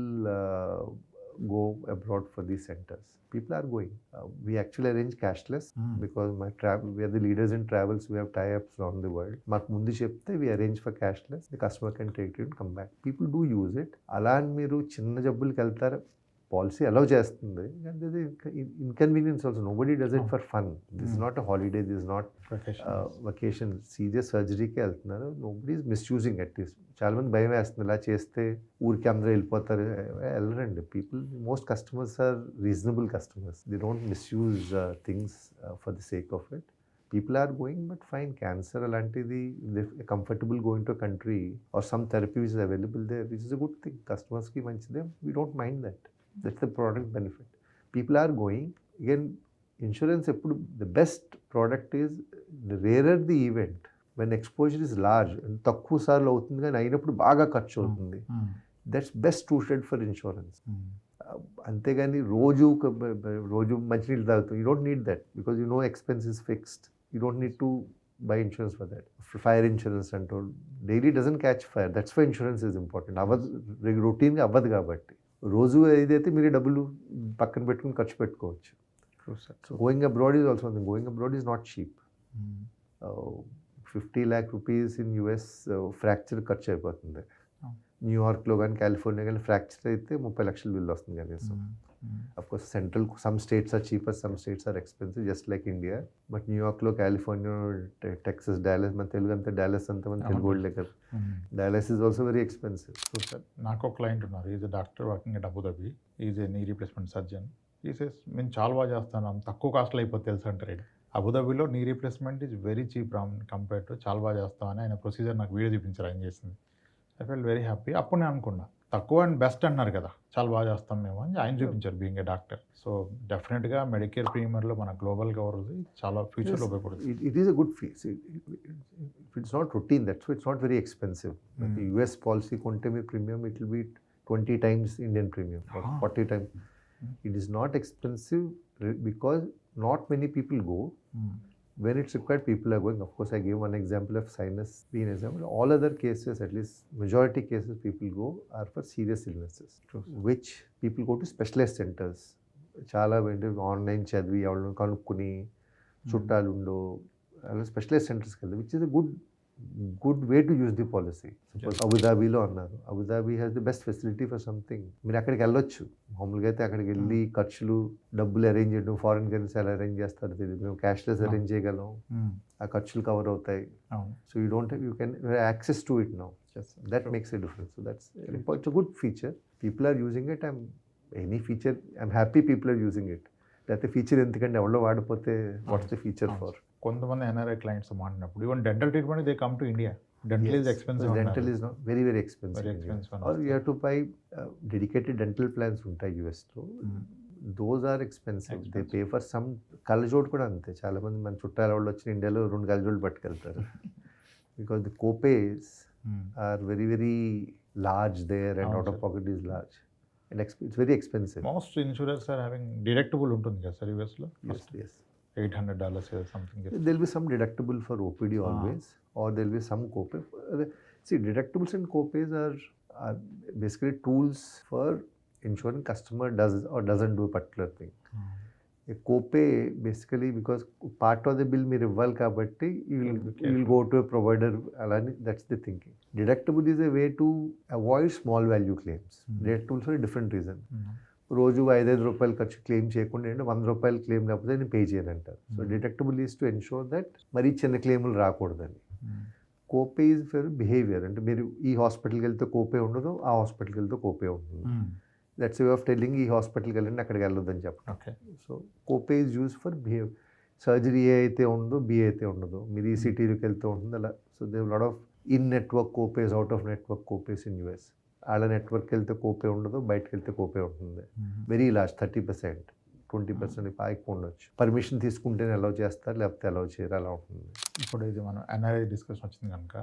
go abroad for these centers. People are going. We actually arrange cashless because we are the leaders in travels. We have tie-ups around the world. మాకు ముందు చెప్తే we arrange for cashless. The customer can take it and come back. People do use it. అలా అని మీరు చిన్న జబ్బులకి వెళ్తారు, policy allow చేస్తుంది. And this inconvenience also. Nobody does it for fun. This is not a holiday, this is not vacation. Serious సర్జరీకి వెళ్తున్నారు. Nobody is misusing. At least చాలా మంది భయం వేస్తుంది, ఇలా చేస్తే ఊరికి అందరూ వెళ్ళిపోతారు. వెళ్ళరండి. People, most customers are reasonable customers. They don't misuse things for the sake of it. People are going, but fine cancer అలాంటిది comfortable going to country or some therapy is available there, which is a good thing. కస్టమర్స్కి మంచిదే, we don't mind that. That's the product benefit. People are going. Again insurance ఎప్పుడు the best product is rarer the event when exposure is large. తక్కువ సార్లు అవుతుంది కానీ అయినప్పుడు బాగా ఖర్చు అవుతుంది. That's best suited for insurance. అంతేగాని రోజు మంచినీళ్ళు తాగుతాం, you don't need that because you know expense is fixed. You don't need to buy insurance for that. Fire insurance అంటూ daily doesn't catch fire, that's why insurance is important. అవ్వదు, రొటీన్గా అవ్వదు కాబట్టి. రోజు ఏదైతే మీరు డబ్బులు పక్కన పెట్టుకుని ఖర్చు పెట్టుకోవచ్చు. So going abroad is also going abroad is not cheap. 50 lakh rupees in US fracture ఖర్చు అయిపోతుంది. న్యూయార్క్లో కానీ కాలిఫోర్నియా కానీ ఫ్రాక్చర్ అయితే 30 లక్షల బిల్లు వస్తుంది కనీసం. Of course central some states are cheaper, some states are expensive just like India. But న్యూయార్క్లో, కాలిఫోర్నియా, టెక్సస్, డాలస్, మన తెలుగు అంతా డాలస్ అంతా మన తెలుగు వాళ్ళే కదా. Dallas is also very expensive. So sir, నాకు ఒక క్లయింట్ ఉన్నారు, is doctor working at Abu Dhabi, is a knee replacement surgeon. ఈ సేస్ మేము చాలా బాగా చేస్తాను, తక్కువ కాస్ట్లో అయిపోతే తెలుసు అంటారు. అబుదాబిలో knee replacement is very cheap compare to, చాలా బాగా చేస్తామని ఆయన ప్రొసీజర్ నాకు వీడియో చూపించారు ఆయన చేసింది. I fell very happy. అప్పుడు నేను అనుకున్నా తక్కువ అండ్ బెస్ట్ అన్నారు కదా, చాలా బాగా చేస్తాం మేము అని ఆయన చూపించారు బీయింగ్ ఏ డాక్టర్. సో డెఫినెట్గా మెడికేర్ ప్రీమియర్లో మన గ్లోబల్ కవరేజ్ చాలా ఫ్యూచర్లో ఉపయోగపడుతుంది. It is a good fees. It's not routine, that's it's not very expensive. US policy కొంటే మీ premium it will be 20 times Indian premium, 40 times. It is not expensive because not many people go. When it's required, people are going. Of course, I gave one example of sinus being an example. All other cases, at least majority cases, people go are for serious illnesses, which people go to specialized centers. చాలా online చదివి ఎవరు కనుక్కుని చుట్టాలు ఉండో అలా specialize సెంటర్స్కి వెళ్తారు, which is a good way to use the policy. Suppose అబుదాబీలో అన్నారు, Abu Dhabi has the best facility for something. మీరు అక్కడికి వెళ్ళొచ్చు. మామూలుగా అయితే అక్కడికి వెళ్ళి ఖర్చులు, డబ్బులు అరేంజ్ చేయడం, ఫారిన్ కరెన్సీ ఎలా అరేంజ్ చేస్తారో తెలియదు. మేము క్యాష్లెస్ అరేంజ్ చేయగలం, ఆ ఖర్చులు కవర్ అవుతాయి. So you don't you can access to it now. That makes a difference. So that's it's a good feature. People are using it. Any feature I'm happy people are using it. లేకపోతే feature ఎందుకంటే ఎవరో వాడిపోతే what's the feature for. కొంతమంది NRI clients మాట్లాడినప్పుడు even dental treatment they come to India. Dental is expensive. Dental is not very expensive. Very expensive. Or you have to buy dedicated dental plans ఉంటాయి US లో. Those are expensive. They pay for some. కళ్ళజోడు కూడా అంతే. చాలా మంది మన చుట్టాల వాళ్ళు వచ్చి ఇండియాలో 2 కళ్ళజోళ్ళు పట్టుకెళ్తారు. Because the co-pays are very large there and out of pocket is large. And it's very expensive. Most insurers are having deductible ఉంటుంది కదా సార్ US లో. Yes. $800 or something. There'll be some deductible for OPD always, or there'll be some copay. See, deductibles and copays are basically tools for ensuring customer does or doesn't do a particular thing. A copay basically because part of the bill మీరు ఇవ్వాలి కాబట్టి you will go to a provider. అలాని that's the thinking. Deductible is a way to avoid small value claims. Deductibles for a different reason. రోజు 5 రూపాయలు ఖర్చు claim చేయకుండా ఏంటంటే 100 రూపాయలు క్లెయిమ్ లేకపోతే నేను పే చేయను అంటారు. So deductible is to ensure that మరీ చిన్న క్లెయిములు రాకూడదని. కోపే ఈజ్ ఫర్ బిహేవియర్. అంటే మీరు ఈ హాస్పిటల్కి వెళ్తే కోపే ఉండదు, ఆ హాస్పిటల్కి వెళ్తే కోపే ఉంటుంది. దట్స్ వే ఆఫ్ టెల్లింగ్ ఈ హాస్పిటల్కి వెళ్ళండి అక్కడికి వెళ్ళొద్దని చెప్పడం. So copay is use for behave. Surgery ఏ అయితే ఉండదో బి అయితే ఉండదు, మీరు ఈ సిటీలోకి వెళ్తూ ఉంటుంది అలా. So they lot of in network copays, out of network copays in US. వాళ్ళ నెట్వర్క్కి వెళ్తే కోపే ఉండదు, బయటకు వెళ్తే కోపే ఉంటుంది. వెరీ లాస్ట్ 30%, 20% ఎక్కువ ఉండొచ్చు. పర్మిషన్ తీసుకుంటేనే అలౌ చేస్తారు, లేకపోతే అలౌ చేయరు, అలా ఉంటుంది. ఇప్పుడు ఇది మనం ఎన్ఆర్ఐ డిస్కషన్ వచ్చింది కనుక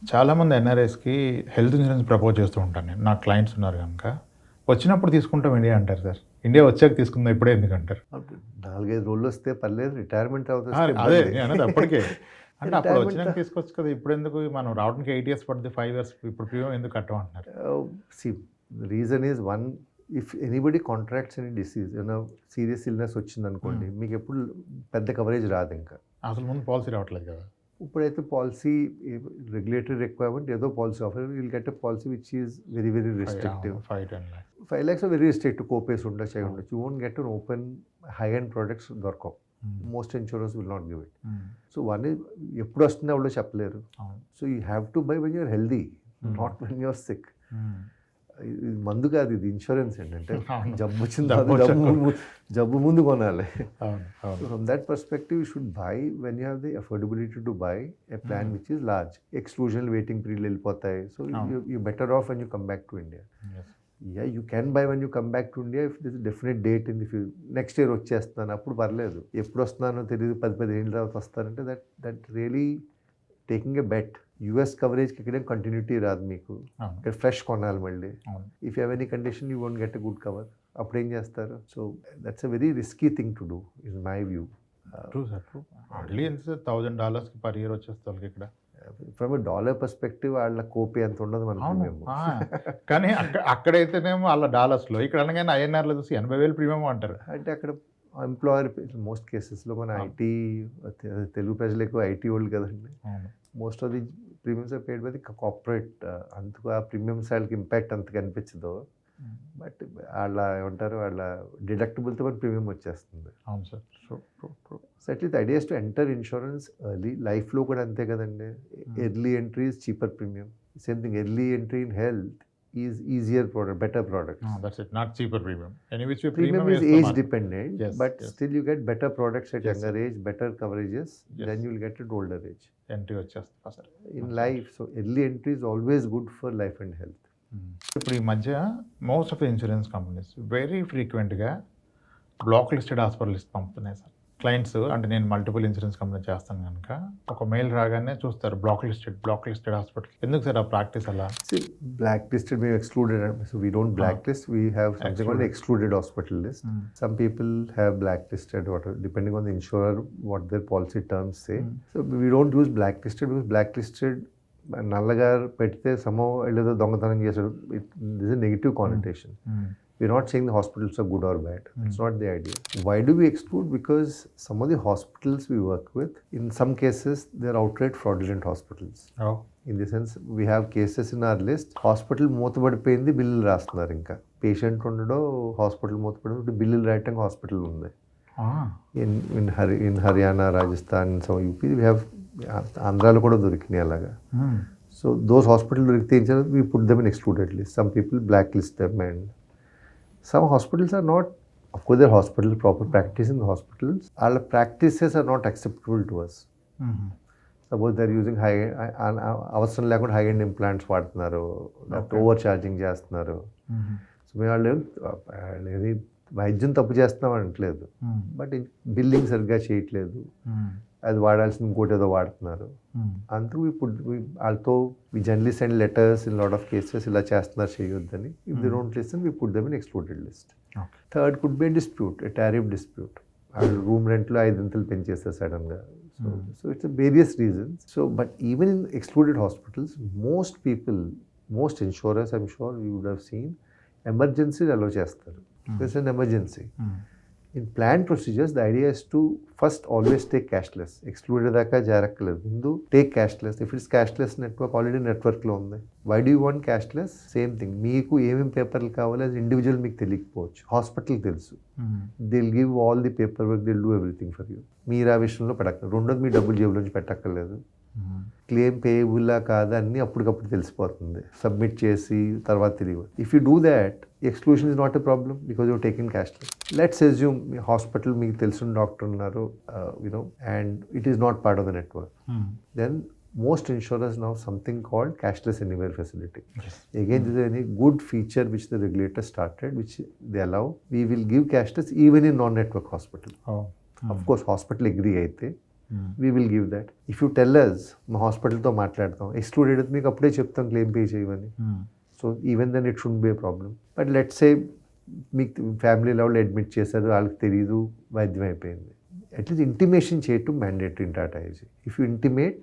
చాలామంది ఎన్ఆర్ఐస్కి హెల్త్ ఇన్సూరెన్స్ ప్రపోజ్ చేస్తూ ఉంటాను నేను. నా క్లయింట్స్ ఉన్నారు కనుక వచ్చినప్పుడు తీసుకుంటాం ఇండియా అంటారు సార్. ఇండియా వచ్చాక తీసుకుందాం ఇప్పుడే ఎందుకంటారు? 4-5 రోజులు వస్తే పర్లేదు, రిటైర్మెంట్ అవుతుంది. అదే అనేది అప్పటికే అంటే అప్పుడు వచ్చినాక తీసుకోవచ్చు కదా. ఇప్పుడు ఎందుకు మనం రావడానికి 8 years పడుతుంది, 5 years ఇప్పుడు ప్రీమియం ఎందుకు కట్టమంటున్నారు? సి reason is one, if anybody contracts any disease, ఏమైనా సీరియస్ ఇల్నెస్ వచ్చింది అనుకోండి, మీకు ఎప్పుడు పెద్ద కవరేజ్ రాదు. ఇంకా అసలు ముందు పాలసీ రావట్లేదు కదా. ఇప్పుడైతే పాలసీ రెగ్యులేటరీ రిక్వైర్మెంట్ ఏదో policy offer, will get a policy which is very restrictive. 5 lakhs very restrictive. Copays ఉండొచ్చు, అయి ఉండొచ్చు. You won't get an open high and products దొరకవు. Most insurance will not give it. So one is ఎప్పుడు వస్తుందో ఎవడో చెప్పలేరు. So you have to buy when you're healthy, not when you're sick. ఇది మందు కాదు, ఇది ఇన్సూరెన్స్ ఏంటంటే అవును. జబ్బు వచ్చింది జబ్బు జబ్బు ముందు కొనాలి. అవును అవును So from that perspective, you should buy when you have the affordability to buy a plan which is large. Exclusion waiting period వెళ్ళిపోతాయి. So you're better off when you come back to India. Yes. Yeah, you can buy when you come back to India if there's a definite date in the future. Next year వచ్చేస్తున్నాను అప్పుడు పర్లేదు, ఎప్పుడు వస్తున్నానో తెలియదు 10-15 తర్వాత వస్తారంటే that really taking a bet. US కవరేజ్కి ఇక్కడ కంటిన్యూటీ రాదు మీకు, అవును ఇక్కడ ఫ్రెష్ కొనాలి మళ్ళీ. అవును if you have any condition you won't get a good cover, అప్పుడు ఏం చేస్తారు? So that's a very risky thing to do in my view. True sir true. Hardly ఎంత సార్ $1,000 పర్ ఇయర్ వచ్చేస్తుంది వాళ్ళకి ఇక్కడ. ఫ్రమ్ ఎ డాలర్ పర్స్పెక్టివ్ వాళ్ళ కోపి అంత ఉండదు మనకి అవును మేము. కానీ అక్కడైతేనేమో వాళ్ళ డాలర్స్లో, ఇక్కడ అనగానే INRలో చూసి 80,000 ప్రీమియం అంటారు. అంటే అక్కడ ఎంప్లాయర్ మోస్ట్ కేసెస్లో మన ఐటీ తెలుగు ప్రజలు ఎక్కువ ఐటీ వాళ్ళు కదండి, అవును most of the premiums are paid by the corporate. అందుకు ఆ ప్రీమియమ్స్ వాళ్ళకి ఇంపాక్ట్ అంత కనిపించదు, బట్ వాళ్ళ ఏమంటారు వాళ్ళ డిడక్టబుల్తో మన ప్రీమియం వచ్చేస్తుంది. అవును sir true true true. So at least idea to enter insurance early. లైఫ్లో కూడా అంతే కదండి, early entry is cheaper premium. Same thing early entry in health is easier product, better products. That's it, not cheaper premium. Any which Premium is age dependent, Yes, but yes. still you get better products at Yes, younger age, better coverages Yes. than you'll get at older age. Entry వచ్చేస్తుంది first In life, so early entry is always good for life and health. ఇప్పుడు ఈ మధ్య most of the insurance companies very ఫ్రీక్వెంట్గా blacklisted hospital list పంపుతున్నాయి sir. Clients అంటే నేను multiple insurance company చేస్తాను కనుక ఒక మెయిల్ రాగానే చూస్తారు బ్లాక్ లిస్టెడ్ హాస్పిటల్. ఎందుకు సార్ ఆ ప్రాక్టీస్ అలా? See, blacklisted we excluded, so we don't blacklist, we have something called the excluded hospital list. Some people have blacklisted, depending on the insurer, what their policy terms say. So we don't use blacklisted because blacklisted నల్లగా పెడితే సమో ఏదో దొంగతనం చేశాడు, this is negative connotation. We're not saying the hospitals are good or bad. It's not the idea. Why do we exclude? Because some of the hospitals we work with, in some cases, they're outright fraudulent hospitals. Oh. In the sense, we have cases in our list, hospital మూతపడిపోయింది, బిల్లులు రాస్తున్నారు. ఇంకా patient ఉండడో hospital మూతపడి బిల్లులు రాయటం hospital ఉంది. In Haryana, Rajasthan, some UP, we have ఆంధ్రాలో కూడా దొరికినాయి అలాగా. So those hospitals దొరికితే ఏం చేయాలి? We put them in excluded list. Some people blacklist them, and some hospitals are not, of course they're hospitals, proper practice in the hospitals. All practices are not acceptable to us. Suppose they're using అవసరం లేకుండా high end implants వాడుతున్నారు, over charging చేస్తున్నారు. So మేము వాళ్ళు ఏది వైద్యం తప్పు చేస్తున్నాం అనట్లేదు, బట్ బిల్లింగ్ సరిగ్గా చేయట్లేదు, అది వాడాల్సిన ఇంకోటి ఏదో వాడుతున్నారు. అందుకు వాళ్ళతో we generally send letters in lot of cases, ఇలా చేస్తున్నారు చేయొద్దని. If they don't listen we put them in excluded list. Third could be dispute, tariff dispute. వాళ్ళు రూమ్ రెంట్లో 5 పెంచేస్తారు సడన్గా. So it's various reasons. So but even in excluded hospitals most insurers, I'm sure you would have seen, emergency allow చేస్తారు. It's an emergency. In planned procedures, the idea is to first always take cashless. Excluded దాకా జారక్కలేదు, ముందు take cashless. If it's cashless network, already నెట్వర్క్లో ఉంది. Why do you want cashless? Same thing. మీకు ఏమేమి పేపర్లు కావాలి as individual మీకు తెలియకపోవచ్చు, హాస్పిటల్ తెలుసు. They'll give all the paperwork, they'll do everything for you. మీరు ఆ విషయంలో పెట్టక్కర్లేదు. రెండోది, మీ డబ్బులు జేబులోంచి పెట్టక్కర్లేదు. క్లెయిమ్ పేయబుల్లా కాదా అన్నీ అప్పటికప్పుడు తెలిసిపోతుంది, సబ్మిట్ చేసి తర్వాత తిరిగి. If you do that, exclusion is not a problem because you taking cashless. Let's assume మీ హాస్పిటల్ మీకు తెలిసిన డాక్టర్ ఉన్నారు, you know, and it is not part of the network. Then most insurers now something called cashless anywhere facility. Again, this is a good feature which the regulator started, which they allow. We will give cashless even in non-network hospital. Of course, hospital agree అయితే we will give that. If you tell us, మా హాస్పిటల్తో మాట్లాడతాం, excluded అయితే మీకు అప్పుడే చెప్తాం claim pay చేయమని. So even then it should be a problem. But let's say మీకు family level admit చేశారు, వాళ్ళకి తెలియదు, వైద్యం అయిపోయింది. అట్లీస్ట్ ఇంటిమేషన్ చేయటం mandatory in Tata AIG. If you intimate,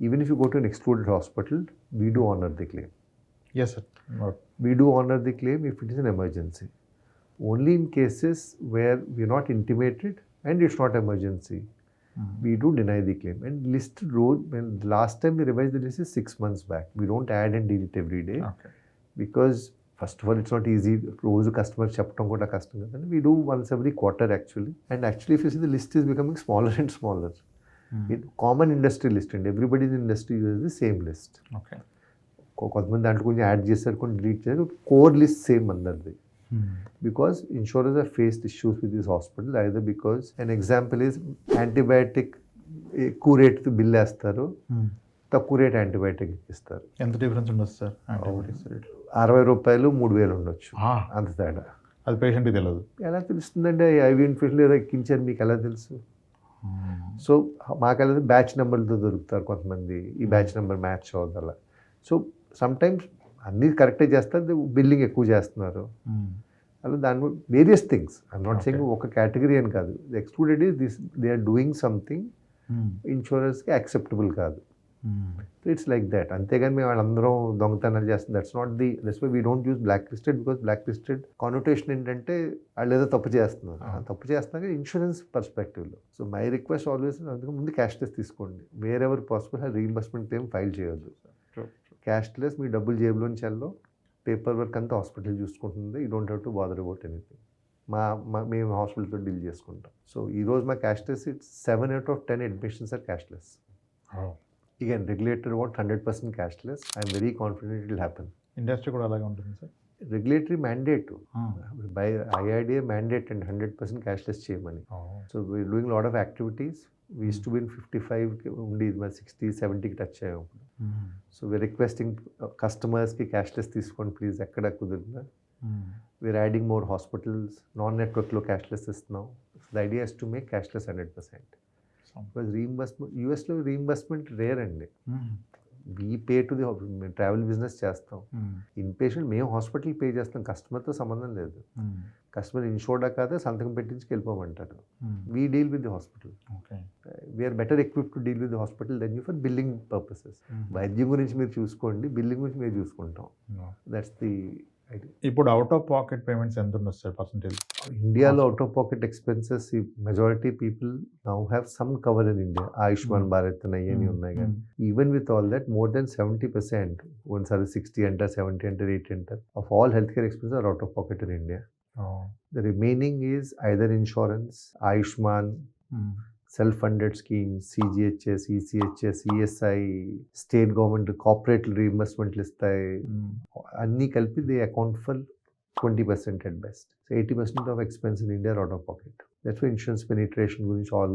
even if you go to an excluded hospital, we do honor the claim. Yes, sir. We do honor the claim if it is an emergency. Only in cases where we are not intimated and it's not emergency, we do deny the claim. And list rule, when last time we revised the list is 6 months back. We don't add and delete every day. Okay. Because first of all, it's not easy. రోజు customer చెప్పడం కూడా కష్టం కదా. We do once every quarter actually. And actually, if you see, the list is becoming smaller and smaller. Common industry list, and everybody in the industry uses the same list. Okay. కొంతమంది దాంట్లో కొంచెం add చేశారు, కొన్ని delete చేశారు. Core list same అందరిది. Because insurers have faced issues with this hospital, either because an example is antibiotic ఎక్కువ rate bill వేస్తారు, తక్కువ రేట్ యాంటీబయాటిక్ ఇస్తారు. ఎంత డిఫరెన్స్ ఉండొచ్చు సార్ యాంటీబయాటిక్స్ రేట్? 60 రూపాయలు 3,000 ఉండొచ్చు, అంత తేడా. అది పేషెంట్కి తెలియదు. ఎలా తెలుస్తుందండి? ఐవి ఇన్ఫెక్షన్ ఏదో ఎక్కించారు, మీకు ఎలా తెలుసు? సో మాకు బ్యాచ్ నెంబర్లతో దొరుకుతారు కొంతమంది, ఈ బ్యాచ్ నెంబర్ మ్యాచ్ అవ్వదు అలా. సో సమ్టైమ్స్ అన్నీ కరెక్టే చేస్తారు, బిల్లింగ్ ఎక్కువ చేస్తున్నారు. అలా దాని various things, I'm not saying ఒక కేటగిరీ అని కాదు. Excluded is this, they are doing something ఇన్సూరెన్స్కి యాక్సెప్టబుల్ కాదు. So it's like that. అంతేగాని మేము వాళ్ళందరం దొంగతనాలు చేస్తాం, that's not the, that's why we don't use blacklisted. Because blacklisted connotation ఏంటంటే వాళ్ళు ఏదో తప్పు చేస్తున్నారు, తప్పు చేస్తున్నారు ఇన్సూరెన్స్ పర్స్పెక్టివ్లో. సో మై రిక్వెస్ట్ ఆల్వేస్, అందుకు ముందు క్యాష్లెస్ తీసుకోండి, wherever possible reimbursement claim file చేయొద్దు. క్యాష్లెస్, మీ డబ్బులు జేబులోంచి వెళ్ళో, పేపర్ వర్క్ అంతా హాస్పిటల్ చూసుకుంటుంది, you don't have to bother about anything. మేము హాస్పిటల్తో డీల్ చేసుకుంటాం. సో ఈరోజు మా cashless, it's 7 out of 10 admissions are cashless. Again, regulator want 100% cashless. I am very confident it will happen. Industry కూడా అలాగే ఉంటుంది sir. Regulatory mandate by IRDA mandate and 100% cashless చేయమని. So we are doing a lot of activities. We used to be in 55 ఉండి 60, 70కి touch అయ్యాం. So we are requesting customers కి cashless తీసుకోండి please, ఎక్కడ కుదిరినా. We are adding more hospitals, non-networkలో cashless ఇస్తున్నాం. So the idea is to make cashless 100%. Because reimbursement, యూఎస్లో reimbursement rare అండి. We pay to the, travel business చేస్తాం, in patient మేము hospital pay చేస్తాం, కస్టమర్తో సంబంధం లేదు. కస్టమర్ ఇన్షూర్డా కాదా సంతకం పెట్టించుకు వెళ్ళిపోమంటారు. We deal with the hospital. We're better equip to deal with the hospital then you for billing purposes. వైద్యం గురించి మీరు చూసుకోండి, బిల్లింగ్ గురించి మేము చూసుకుంటాం. That's the idea. ఇప్పుడు అవుట్ ఆఫ్ పాకెట్ పేమెంట్స్ ఎంత ఉండొచ్చు సార్ పర్సెంటేజ్? ఇండియాలో out of pocket expenses majority people now have some cover in India. Ayushman Bharat అయ్యని ఉన్నాయి కానీ even with all that more than 70%, ఒకసారి 60 అంటారు, 70 అంటారు, 80 అంటారు, of all health care expenses are out of pocket in India. The remaining is either insurance, Ayushman, self-funded schemes, CGHS, ECHS, ESI, state government corporate రీఇంబర్స్మెంట్లు ఇస్తాయి. అన్నీ కలిపి they account for 20% at best. So 80% of expense in India are out of pocket. That's why insurance penetration gurinchi all,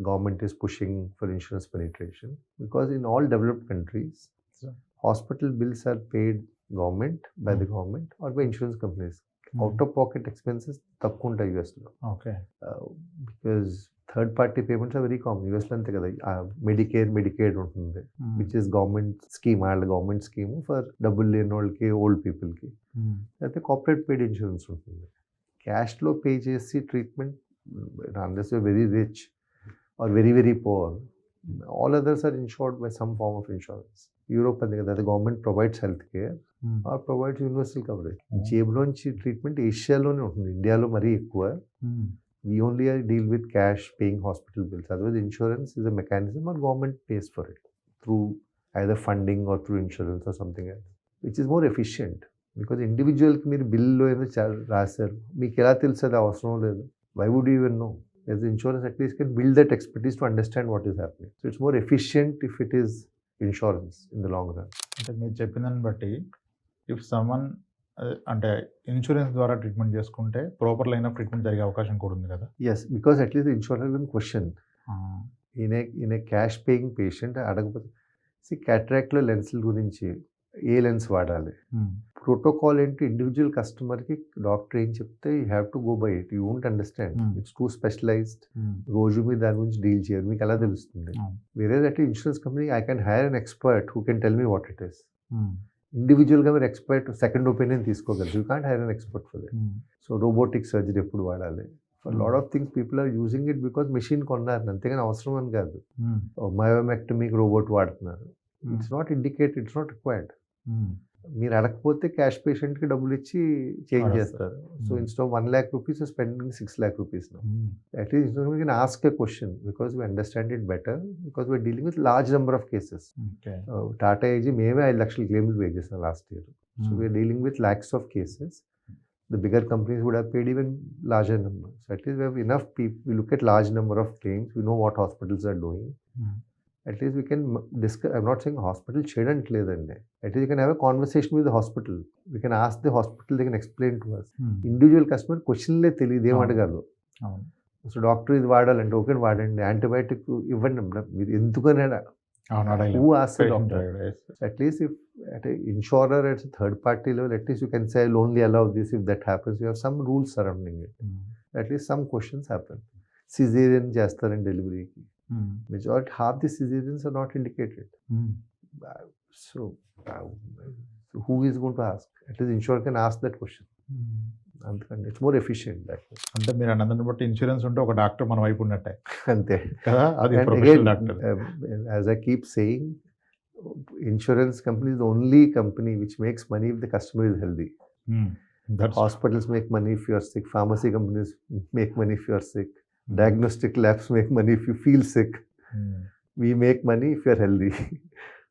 government is pushing for insurance penetration. Because in all developed countries, hospital bills are paid government, by the government or by insurance companies. Out of pocket expenses తక్కువ ఉంటాయి యూఎస్లో. Okay. Because third party payments are very common యూఎస్లో. అంతే కదా, Medicaid ఉంటుంది, which is government scheme, వాళ్ళ government scheme for డబ్బులు లేని వాళ్ళకి, ఓల్డ్ పీపుల్కి. అయితే కార్పొరేట్ పెయిడ్ ఇన్సూరెన్స్ ఉంటుంది. క్యాష్లో పే చేసి treatment, unless you very rich or very very poor, all others are insured by some form of insurance. Europe అంతే కదా, government provides health care or provides universal coverage. జేబులోంచి treatment ఏషియాలోనే ఉంటుంది, ఇండియాలో మరీ ఎక్కువ. We only deal with cash paying hospital bills. Otherwise, insurance is a mechanism or government pays for it through either funding or through insurance or something else, which is more efficient. Because individual ki meer bill lo eno rasaru, meeku ela telusadu avasaram ledu. Why would you even know? As the insurance at least can build that expertise to understand what is happening. So it's more efficient if it is insurance in the long run. అంటే మీరు చెప్పిన దాన్ని బట్టి if someone అంటే insurance ద్వారా treatment చేసుకుంటే proper line of treatment జరిగే అవకాశం కూడా ఉంది కదా? Yes, because at least the insurer will question. In a cash paying patient అడగకపోతే, సి క్యాట్రాక్ట్లో లెన్స్ల గురించి ఏ లెన్స్ వాడాలి, ప్రోటోకాల్ ఏంటి, ఇండివిజువల్ కస్టమర్కి డాక్టర్ ఏం చెప్తే you have to go by it. You won't understand, it's too specialized. రోజు మీరు దాని గురించి డీల్ చేయరు, మీకు ఎలా తెలుస్తుంది? వేరే that insurance company, I can hire an expert who can tell me what it is. ఇండివిజువల్గా మీరు ఎక్స్పర్ట్ సెకండ్ ఒపీనియన్ తీసుకోగలరు. You can't hire an expert for that. So robotic surgery ఎప్పుడు వాడాలి, for lot of things people are using it because machine కొన్నారు, అంతేగాని అవసరం అని కాదు. మయోమెక్టమీకి రోబోట్ వాడుతున్నారు, it's not indicate, it's not required. మీరు అడగకపోతే క్యాష్ పేషెంట్కి డబ్బులు ఇచ్చి చేంజ్ చేస్తారు. So instead of 1 lakh rupees spending 6 lakh rupees now. At least we can ask a question because we understand it better, because we are dealing with large number of cases. Tata AG మేమే 5 లక్షల క్లెయిమ్లు pay చేసాం last year. So we are dealing with lakhs of cases. The bigger companies would have paid even larger numbers. So at least we have enough people, we look at large number of claims, we know what hospitals are doing. At least we can discuss. I'm not saying hospital చేయడానికి లేదండి. At least you can have a conversation with the hospital. We can ask the hospital, they can explain to us. Individual customer క్వశ్చన్లే తెలియదు ఏం అవును. అడగాలో. అవును. So doctor ఇది వాడాలంటే ఓకే వాడండి, యాంటీబయాటిక్ ఇవ్వండి, మీరు ఎందుకని అవును, అడగలేం. హూ ఆస్ ద Patient డాక్టర్? అడగడు. Yes. At least if at a insurer at a third party level, at least you can say I'll only allow this if that happens. You have some rules surrounding it. At least some questions happen. Cesarean చేస్తారని డెలివరీకి. Majority, half the cesareans are not indicated. So who is going to ask? At least insurer can ask that question. అందుకంటే it's more efficient that. అంటే మీరు అన్నదాన్ని బట్టి insurance ఉంటే ఒక doctor మన వైపు ఉన్నట్టే అంతే కదా, అది And professional again, doctor. as I keep saying, insurance company is the only company which makes money if the customer is healthy. Hospitals make money if you are sick. Pharmacy companies make money if you are sick. Diagnostic labs make money if you feel sick. We make money if you are healthy.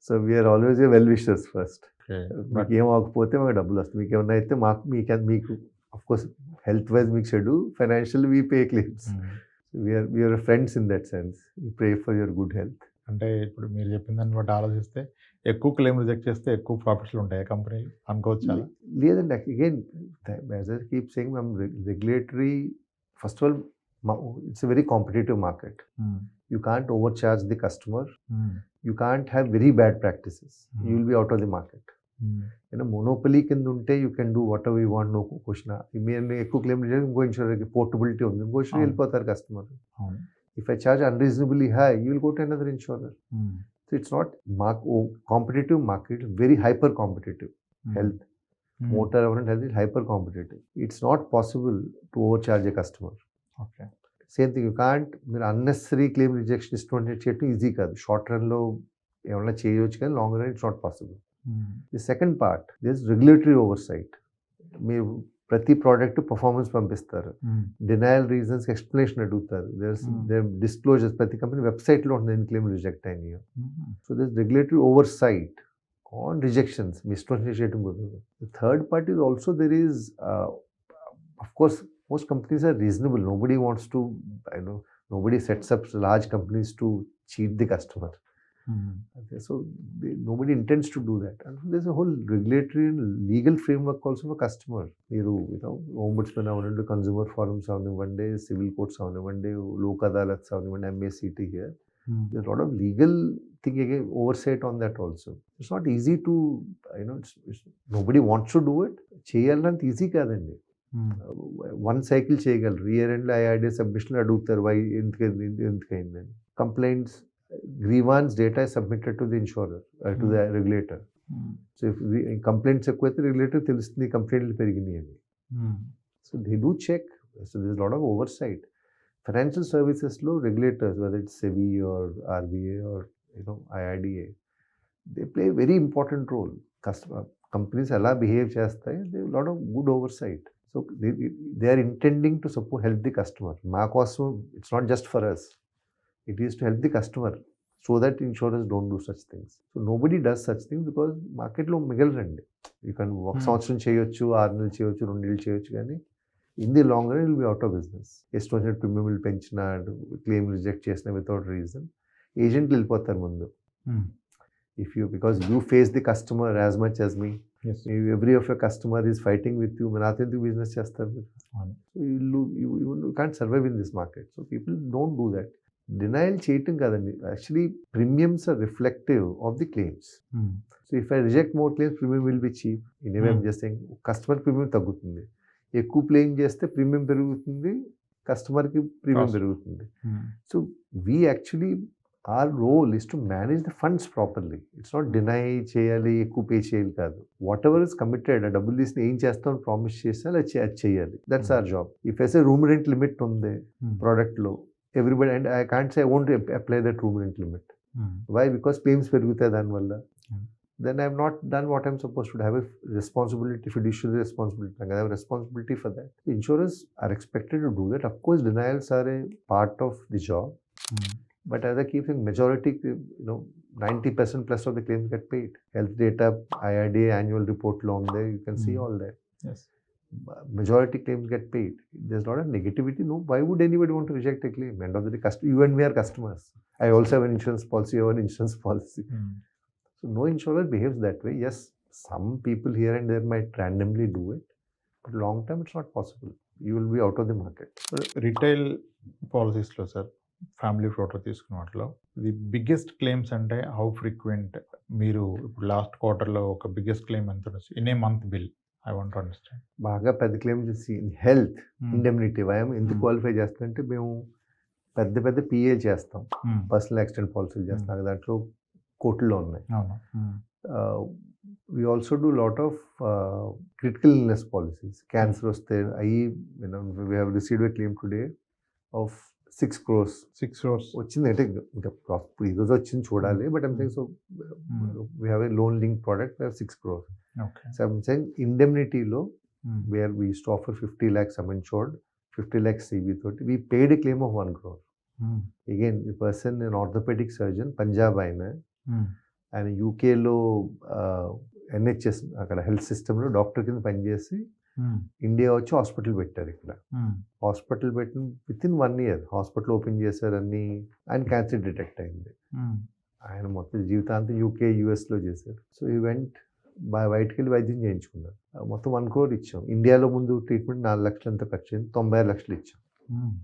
So we are always your well wishers first. మీకు ఏం అవ్వకపోతే మాకు డబ్బులు వస్తాయి, మీకు ఏమన్నా అయితే మాకు మీకు ఆఫ్ కోర్స్ హెల్త్ వైజ్ మీకు చెడు, financial we pay claims. We are friends in that sense. We pray for your good health. అంటే ఇప్పుడు మీరు చెప్పిన దాన్ని బట్టి ఆలోచిస్తే ఎక్కువ క్లెయిమ్ రిజెక్ట్ చేస్తే ఎక్కువ ప్రాఫిట్స్లు ఉంటాయి కంపెనీ అనుకోవచ్చు. లేదండి, again as I keep saying, మనం regulatory first of all it's a very competitive market. You can't overcharge the customer. You can't have very bad practices. You will be out of the market. In a monopoly కింద ఉంటే you can do whatever you want, no question. మీరు ఎక్కువ claim చేయాలి, ఇంకో insurance portability ఉంది, ఇంకో insurance వెళ్ళిపోతారు customer. If I charge unreasonably high, you will go to another insurer. So it's not competitive market, very hyper competitive. Health, motor ఎవరంటే health, hyper competitive. It's not possible to overcharge a customer. Okay, same thing, you can't మీరు unnecessary claim rejection ఇష్టం చేయటం easy కాదు. Short రన్లో ఏమైనా చేయవచ్చు కానీ long run it's not possible. The second part, this regulatory oversight. మీరు ప్రతి ప్రోడక్ట్ పర్ఫార్మెన్స్ పంపిస్తారు, డినయల్ రీజన్స్ ఎక్స్ప్లెనేషన్ అడుగుతారు, దేర్ డిస్క్లోజర్స్ ప్రతి కంపెనీ వెబ్సైట్లో ఉంటుంది క్లెయిమ్ రిజెక్ట్ అయినాయో. So this regulatory oversight on rejections మీ ఇష్టం చేయడం కుదరదు. The third part is also there is of course most companies are reasonable. Nobody wants to, nobody sets up large companies to cheat the customer. Okay, so nobody intends to do that. And there's a whole regulatory and legal framework also for customer. Ombudsman avundu, consumer forums avundu, civil courts avundu, lok adalats avundu, MACT here. There's a lot of legal thing again, oversight on that also. It's not easy to, nobody wants to do it. Cheyalante easy kadandi. One cycle చేయగలరు. Year ఎండ్లో IRD submission అడుగుతారు, why ఎందుకైందని. Complaints, grievance data submitted to the insurer, to the regulator. So complaints ఎక్కువైతే regulator తెలుస్తుంది కంప్లైంట్లు పెరిగినాయి అని. So they do check. So this lot of oversight. Financial సర్వీసెస్లో regulators, whether it's SEBI or RBI or IRDA, they play very important role. Customer companies ఎలా behave చేస్తాయి, they lot of good oversight. So they are intending to help the customer. మా కోసం, it's not just for us. It is to help the customer so that insurers don't do such things. So nobody does such things because మార్కెట్లో మిగలరండి. You can ఒక సంవత్సరం చేయొచ్చు, 6 నెలలు చేయొచ్చు, 2 నెలలు చేయొచ్చు, కానీ in the long run will be out of business. ఎస్ట్ వచ్చినట్టు ప్రీమియం పెంచినాడు, క్లెయిమ్ రిజెక్ట్ చేసిన వితౌట్ రీజన్, ఏజెంట్లు వెళ్ళిపోతారు ముందు. If you, because you face the customer as much as me. Yes. Every of your customer is fighting with you. నాతో ఎందుకు business చేస్తారు? You can't survive in this market. So people don't do that. Denial చేయటం కాదండి, actually premiums are reflective of the claims. So if I reject more claims, premium will be cheap. Anyway I'm just saying, customer premium తగ్గుతుంది. ఎక్కువ claim చేస్తే premium పెరుగుతుంది, కస్టమర్కి premium పెరుగుతుంది. So we actually, our role is to manage the funds properly. It's not deny చేయాలి, ఎక్కువ pay చేయాలి కాదు. వాట్ ఎవర్ ఇస్ కమిటెడ్, ఆ డబ్బులు తీసి ఏం చేస్తాం ప్రామిస్ చేస్తే అది చేయాలి. That's our job. If as a room rent limit ఉంది ప్రోడక్ట్లో, everybody, and I can't say I won't apply that room rent limit. Why? Because claims పెరుగుతాయి దానివల్ల. then I have not done what I'm supposed to have a responsibility, fiduciary responsibility. I have a responsibility for that. The insurers are expected to do that. Of course, denials are a part of the job. But as I keep saying, majority, 90% plus of the claims get paid. Health data, IRDA annual report long there, you can see all that. Yes. Majority claims get paid. There's not a negativity. No, why would anybody want to reject a claim? End of the day, you and me are customers. I also have an insurance policy, you have an insurance policy. So no insurer behaves that way. Yes, some people here and there might randomly do it, but long term it's not possible. You will be out of the market. Retail పాలసీస్లో sir family floater తీసుకున్న వాటిలో the biggest claims అంటే how frequent మీరు ఇప్పుడు last క్వార్టర్లో ఒక biggest claim ఎంత in a month bill I want understand. బాగా పెద్ద క్లెయిమ్ చేసి హెల్త్ ఇండెమ్నిటీ వయం ఎందుకు క్వాలిఫై చేస్తామంటే మేము పెద్ద పెద్ద పిఏ చేస్తాం, పర్సనల్ యాక్సిడెంట్ పాలసీలు చేస్తాం, దాంట్లో కోట్లలో ఉన్నాయి. We also do a lot of critical illness policies. Cancer వస్తే అయ్యి we have received a claim today of 6 crores. 6 crores వచ్చింది అంటే ఇంకా ఈరోజు వచ్చింది చూడాలి, but I'm saying so we have a loan linked product, we have 6 crores. Okay. So I'm saying indemnityలో where we used to offer 50 lakhs sum insured, 50 lakhs CV తోటి we paid a claim of 1 crore. Again, the person, an orthopedic surgeon, Punjab ఆయన, ఆయన యూకేలో NHS అక్కడ health సిస్టంలో doctor కింద పనిచేసి India వచ్చి hospital పెట్టారు. ఇక్కడ హాస్పిటల్ పెట్టిన with in 1 year hospital open చేశారని ఆయన క్యాన్సర్ డిటెక్ట్ అయింది. ఆయన మొత్తం జీవితాంతం యూకే యూఎస్లో చేశారు. సో ఈ వెంట్ బయటకు వెళ్ళి వైద్యం చేయించుకున్నారు. మొత్తం 1 crore ఇచ్చాం. ఇండియాలో ముందు ట్రీట్మెంట్ 4 లక్షలు ఎంత ఖర్చు అయింది, 96 లక్షలు ఇచ్చాం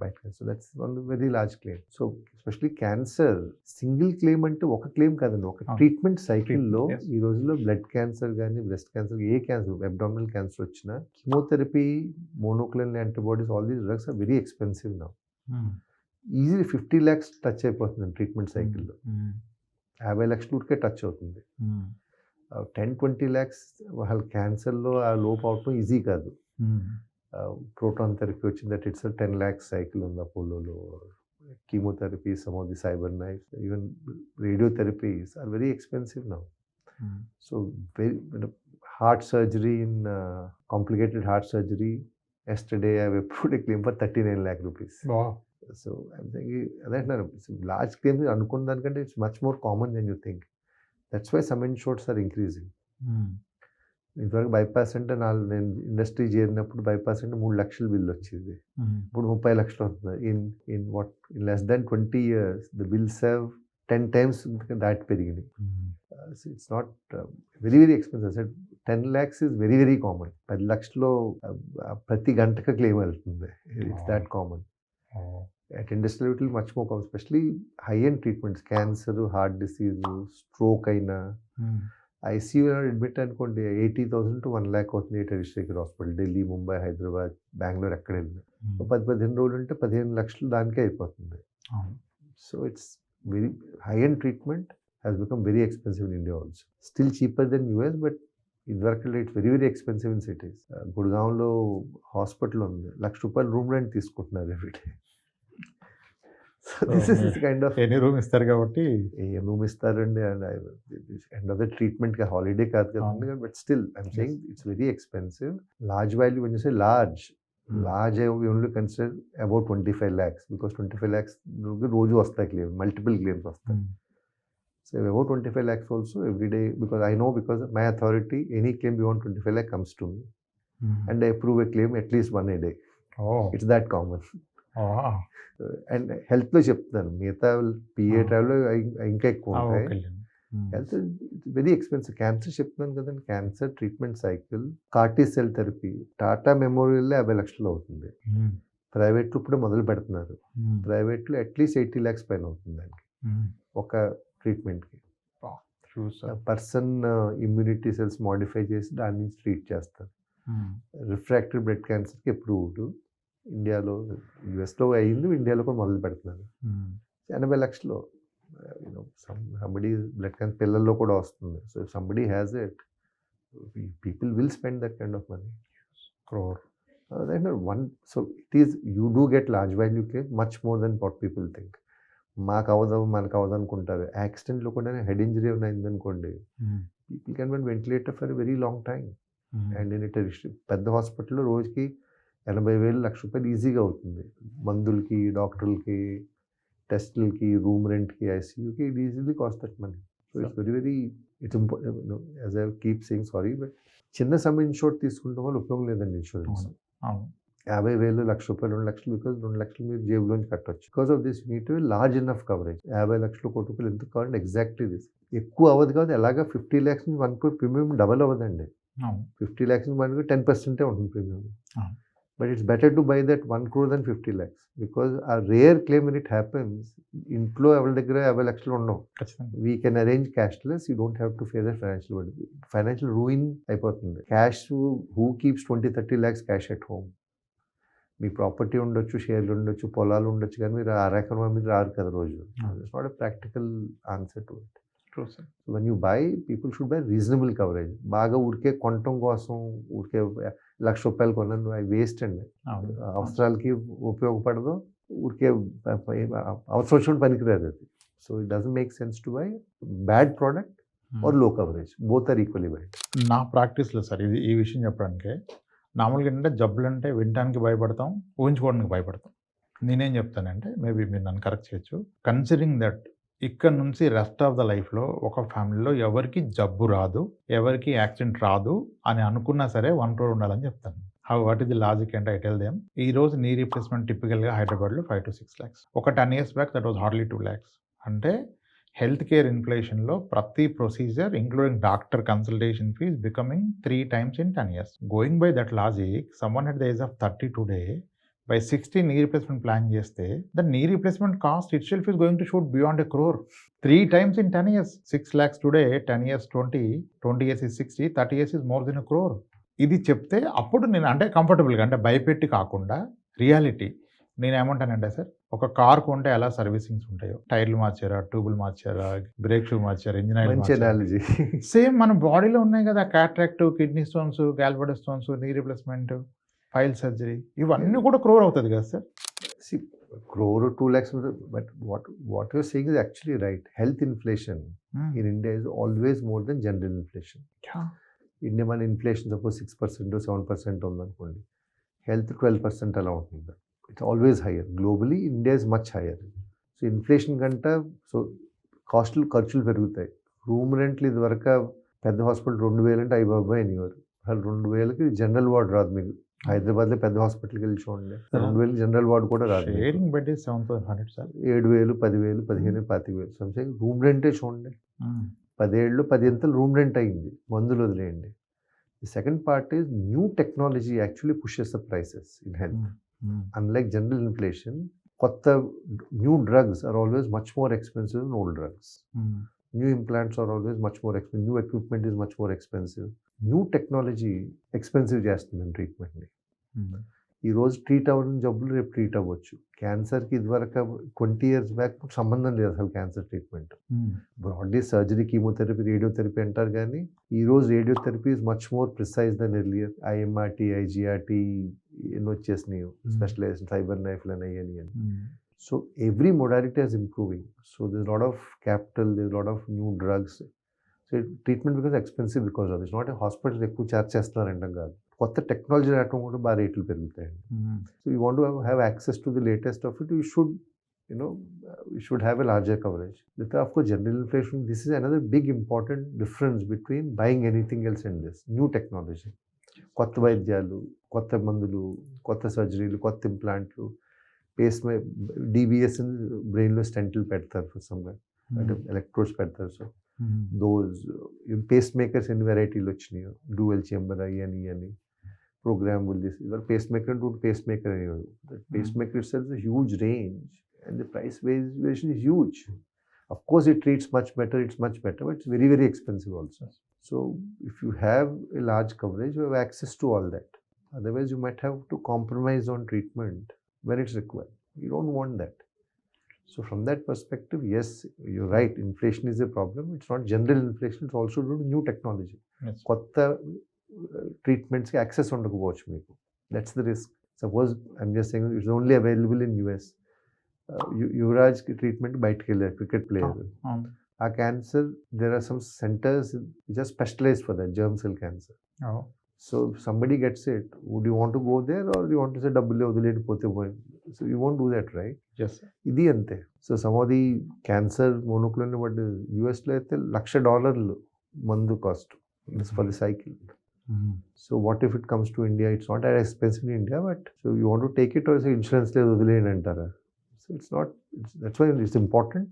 బయట. So that's one very large claim. So especially cancer single claim అంటే ఒక క్లెయిమ్ కాదండి, ఒక ట్రీట్మెంట్ సైకిల్లో ఈ రోజుల్లో బ్లడ్ క్యాన్సర్ కానీ బ్రెస్ట్ క్యాన్సర్, ఏ క్యాన్సర్, అబ్డామినల్ క్యాన్సర్ వచ్చినా chemotherapy, monoclonal antibodies, all these drugs are very expensive now. Easily 50 lakhs touch అయిపోతుంది ట్రీట్మెంట్ సైకిల్లో. 50 లక్షల ఊరికే టచ్ అవుతుంది. 10-20 lakhs వాళ్ళ క్యాన్సర్లో ఆ లోపు అవటం ఈజీ కాదు. ప్రోటాన్ థెరపీ వచ్చింది దట్ ఇట్స్ 10 lakhs సైకిల్ ఉంది అపోలోలో. Chemotherapy, some of the cyber knife, even radiotherapies are very expensive now. So very heart surgery, in complicated heart surgery, yesterday I have approved a claim for 39 lakh rupees. So I'm saying అదే అంటున్నారు, large claims అనుకున్న దానికంటే it's much more common than you think. That's why some insurers are increasing. ఇంతవరకు bypass అంటే నేను industry చేరినప్పుడు bypass అంటే 3 లక్షల బిల్ వచ్చేది, ఇప్పుడు 30 లక్షలు అవుతుంది. In less than 20 years the bills have 10 times దాటి పెరిగినాయి. It's not very very expensive. 10 lakhs is very very common. 10 లక్షల్లో ప్రతి గంటకు క్లెయిమ్ వెళ్తుంది. It's that common. At industrial level much more common, especially high end treatments, cancer, heart disease, stroke అయినా ICU admit అనుకోండి 80,000 to 1 lakh అవుతుంది. టెరిస్ట్రికల్ hospital Delhi, Mumbai, Hyderabad, Bengaluru ఎక్కడ వెళ్ళినా 10-15 రోజులు ఉంటే 15 లక్షలు దానికే అయిపోతుంది. So it's very high end treatment has become very expensive in India also. Still cheaper than US, but ఇదివరకు it's very very expensive in cities. గుడ్గాంలో హాస్పిటల్ ఉంది, ₹1,00,000 రూమ్ రెంట్ తీసుకుంటున్నారు everyday. This is kind of any room ఇస్తారు కాబట్టి ఏ room ఇస్తారండి. And end of the treatment holiday కాదు కదండి, but still I'm saying it's very expensive. Large value when you say large we only consider about 25 lakhs because 25 lakhs రోజు వస్తాయి claim, multiple claims వస్తాయి. So about 25 lakhs also every day, because I know, because of my authority, any claim beyond 25 lakh comes to me and I approve a claim at least one a day. It's that common. And హెల్త్లో చెప్తున్నాను, మిగతా PA ట్రావెల్లో ఇంకా ఎక్కువ ఉంటాయి. Health very expensive. Cancer చెప్తున్నాను కదండి, cancer treatment cycle, CAR T cell therapy Tata మెమోరియల్లో 50 లక్షలు అవుతుంది. ప్రైవేట్లో ఇప్పుడు మొదలు పెడుతున్నారు. ప్రైవేట్లో అట్లీస్ట్ 80 lakhs పైన అవుతుంది దానికి ఒక ట్రీట్మెంట్కి. పర్సన్ ఇమ్యూనిటీ సెల్స్ మాడిఫై చేసి దాని నుంచి ట్రీట్ చేస్తారు. రిఫ్రాక్టరీ బ్లడ్ క్యాన్సర్కి అప్రూవ్డ్. ఇండియాలో, యుఎస్లో అయ్యింది, ఇండియాలో కూడా మొదలు పెడుతున్నారు. 80 లక్షలు సంబడి బ్లడ్ క్యాన్సర్ పిల్లల్లో కూడా వస్తుంది. So if somebody has it, people will spend that kind of money. crore. So it is, you do get large value claim much more than what people think. మాకు అవదాం మనకు అవదాం అనుకుంటారు. యాక్సిడెంట్లో కూడా head injury ఏమైనా అయిందనుకోండి, people can one ventilator for very long time. And in it పెద్ద హాస్పిటల్లో రోజుకి 80,000 ₹1,00,000 ఈజీగా అవుతుంది. మందులకి, డాక్టర్లకి, టెస్టులకి, రూమ్ రెంట్కి, ఐసీయూకి, it easily cost that money. So it's very very it's important. As I keep saying sorry, but చిన్న సమ్ ఇన్షూర్ తీసుకుంటాం వల్ల ఉపయోగం లేదండి ఇన్సూరెన్స్. 50,000 ₹1,00,000 2,00,000 బికాస్ 2,00,000 మీరు జేబులోంచి కట్టొచ్చు. Because of this you need to large enough coverage. 50,00,000 ₹1,00,000 ఎందుకు కావాలంటే ఎగ్జాక్ట్లీ దిస్. ఎక్కువ అవ్వదు కాదు, ఎలాగా 50 lakhs నుంచి 1 crore ప్రీమియం డబల్ అవ్వదండి. అవును 50 lakhs నుంచి 1 crore 10% ఉంటుంది ప్రీమియం. అవును. But it's better to buy that 1 crore than 50 lakhs because a rare claim when it happens, ఇంట్లో ఎవరి దగ్గర 50,00,000 ఉండవు. ఖచ్చితంగా We can arrange cashless. You don't have to face the financial ruin అయిపోతుంది. Cash, who keeps 20-30 lakhs cash at home? Me property ఉండొచ్చు, షేర్లు ఉండొచ్చు, పొలాలు ఉండొచ్చు, కానీ మీరు ఆ రకం మీద రారు కదా రోజు. It's not a practical answer to it. True sir. When you by, people should buy reasonable coverage. బాగా ఊరికే కొనటం కోసం ఊరికే ₹1,00,000 కొన్నాను, అవి వేస్ట్ అండి. అవును అవసరాలకి ఉపయోగపడదు, ఊరికే అవసరం వచ్చినప్పుడు పనికిరాదు అది. So it doesn't make sense to buy bad product or low coverage. Both are equally bad. నా ప్రాక్టీస్లో సార్ ఇది ఈ విషయం చెప్పడానికి నార్మల్గా ఏంటంటే జబ్బులు అంటే వినడానికి భయపడతాం, ఊహించుకోవడానికి భయపడతాం. నేనేం చెప్తానంటే మేబీ మీరు నన్ను కరెక్ట్ చేయొచ్చు. కన్సిడరింగ్ దట్ ఇక్కడ నుంచి రెస్ట్ ఆఫ్ ద లైఫ్లో ఒక ఫ్యామిలీలో ఎవరికి జబ్బు రాదు, ఎవరికి యాక్సిడెంట్ రాదు అని అనుకున్నా సరే 1 crore ఉండాలని చెప్తాను. వాట్ ఈస్ ది లాజిక్ అంటే ఐ టెల్ దెమ్, ఈ రోజు నీ రీప్లేస్మెంట్ టిపికల్గా హైదరాబాద్లో 5 to 6 lakhs. ఒక 10 years back that was hardly 2 lakhs. అంటే హెల్త్ కేర్ ఇన్ఫ్లేషన్లో ప్రతి procedure including doctor consultation fees becoming 3 times in 10 years. Going by that logic, someone at the age of 30 today by 60 knee replacement plan చేస్తే the knee replacement cost itself is going to shoot beyond 1 crore. 3 times in 10 years. 6 lakhs today, 10 years 20 years is 60, 30 years is more than 1 crore. ఇది చెప్తే అప్పుడు నేను అంటే కంఫర్టబుల్గా అంటే భయపెట్టి కాకుండా రియాలిటీ నేను ఏమంటానంటే సార్, ఒక కార్ కొంటే ఎలా సర్వీసింగ్స్ ఉంటాయో, టైర్లు మార్చారా, ట్యూబులు మార్చారా, బ్రేక్ షూ మార్చారా, ఇంజిన్ ఆయిల్ మంచి అనాలజీ. సేమ్ మన బాడీలో ఉన్నాయి కదా, cataract, kidney stones, gallbladder stones, knee replacement, pile surgery, ఇవన్నీ కూడా క్రోర్ అవుతుంది కదా sir. See, crore or 2 lakhs, but what you're saying is actually right. Health inflation in India is always more than general inflation. India మన inflation suppose 6% 7% ఉందనుకోండి, health 12% అలా ఉంటుంది. It's always higher. Globally India is much higher. So inflation కంటే so ఖర్చులు పెరుగుతాయి. Room రెంట్లు ఇది వరకు పెద్ద హాస్పిటల్ 2,000 అంటే అయిపోయి అనేవారు. అసలు 2,000కి జనరల్ వార్డ్ రాదు. మీకు హైదరాబాద్లో పెద్ద హాస్పిటల్కి వెళ్ళి చూడండి, 2,000 జనరల్ వార్డ్ కూడా రాదు. 7,000 7,000 10,000 15,000 25,000 సంథింగ్ రూమ్ రెంటే చూడండి. 10 ఏళ్ళు 10 ఎంతలు రూమ్ రెంట్ అయింది, మందులు వదిలేయండి. The second part is new technology actually pushes the prices in health. Unlike general inflation, కొత్త new drugs are always much more expensive than old drugs. New implants are always much more expensive. New equipment is much more expensive. New technology expensive చేస్తుంది ట్రీట్మెంట్ని. ఈరోజు treat అవ్వని జబ్బులు రేపు treat అవ్వచ్చు. క్యాన్సర్కి ఇదివరకు 20 years back సంబంధం లేదు అసలు cancer treatment. Broadly surgery, chemotherapy, radiotherapy అంటారు, కానీ ఈరోజు radiotherapy is much more precise than earlier. IMRT, IGRT ఎన్ని వచ్చేసినాయి, స్పెషలైజ్డ్ ఫైబర్ నైఫ్లు అని అయ్యని అని. So every modality is improving. So there's a lot of capital, there's a lot of new drugs. So treatment becomes expensive because of this. Not a hospital ఎక్కువ charge చేస్తున్నారంటాం కాదు, కొత్త technology రావడం కూడా బాగా రేట్లు పెరుగుతాయండి. So you want to have access to the latest of it, you should you should have a larger coverage. Of course, general inflation, this is another big important difference between buying anything else and this. New technology. కొత్త వైద్యాలు, కొత్త మందులు, కొత్త సర్జరీలు, కొత్త ఇంప్లాంట్లు, DBS బ్రెయిన్లో స్టెంట్లు పెడతారు ఫర్ సమ్, అంటే ఎలక్ట్రోడ్స్ పెడతారు. సో దోస్ పేస్ మేకర్స్ ఎన్ని వెరైటీలు వచ్చినాయో, డ్యూయల్ చేంబర్ అని programmable this. Pacemaker to pacemaker అని, pacemaker itself huge range and the price variation is huge. Of course, it treats much better, it's much better, but it's very, very expensive also. So if you have a large coverage, you have access to all that. Otherwise, you might have to compromise on treatment when it's required. You don't want that. So from that perspective, yes, you're right, inflation is a problem. It's not general inflation, it's also due to new technology. Yes. Kotta treatments ki access ఉండకపోవచ్చు మీకు. That's the risk. Suppose, I'm just saying, it's only available in US. Yuvraj treatment బయటకు వెళ్ళారు, cricket player. ఆ cancer, there are some centres which are specialised for that, germ cell cancer. So somebody gets it, would you want to go there or you want to say డబ్బులు వదిలేకపోతే పోయింది. So you want do that, right? ఇది అంతే. So some of the cancer monoclonal, but యూఎస్లో అయితే $1,00,000 మందు cost for the cycle. So what if it comes to India? It's not that expensive in India, but so you want to take it or say insurance లేదు వదిలేయండి అంటారా? So it's not. That's why it's important.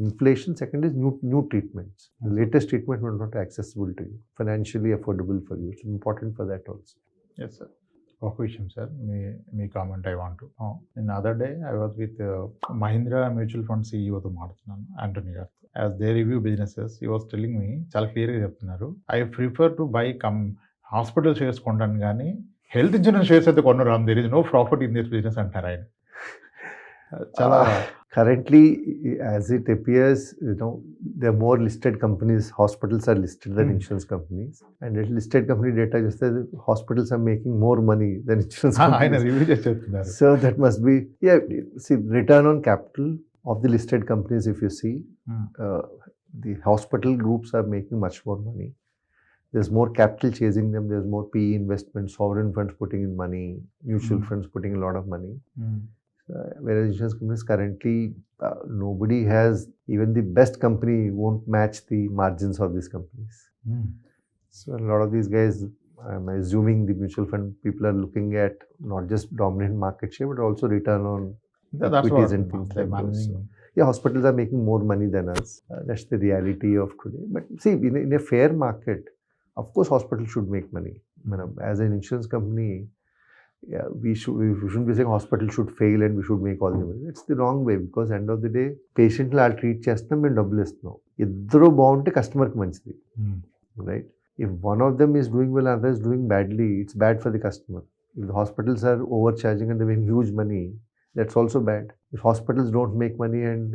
Inflation. Second is new treatments. The latest treatment will not be accessible to you, financially affordable for you. It's important for that also. Yes sir. ఒక విషయం sir, మీ comment I want. In other day I was with Mahindra mutual fund సీఈఓతో మాట్లాడుతున్నాను, Anthony గారు. As they review businesses he was telling me, చాలా క్లియర్గా చెప్తున్నారు, I prefer to buy hospital shares కొంటాను కానీ హెల్త్ ఇన్సూరెన్స్ షేర్స్ అయితే కొనరు, there is no profit in this business అంటారు ఆయన. చాలా Currently, as it appears, there are more listed companies. Hospitals are listed than insurance companies, and listed company data just says hospitals are making more money than insurance ఆయన companies. Review చేసి చెప్తున్నారు. So that must be, yeah. See, return on capital of the listed companies, if you see, the hospital groups are making much more money. There's more capital chasing them. There's more PE investment, sovereign funds putting in money, mutual funds putting a lot of money. Whereas insurance companies currently, nobody has, even the best company won't match the margins of these companies. So a lot of these guys, I'm assuming the mutual fund people are looking at not just dominant market share, but also return on That's equities what and things they're like those. managing. So, yeah, hospitals are making more money than us. That's the reality of today. But see, in a fair market, of course, hospitals should make money. As an insurance company, yeah, we shouldn't be saying hospital should fail and we should make all the money. It's the wrong way, because end of the day, patient I'll treat చేస్తున్నాం, మేము డబ్బులు ఇస్తున్నాం. ఇద్దరు బాగుంటే కస్టమర్కి మంచిది, right? If one of them is doing well and other is doing badly, it's bad for the customer. If the hospitals are overcharging and they're making huge money, that's also bad. If hospitals don't make money and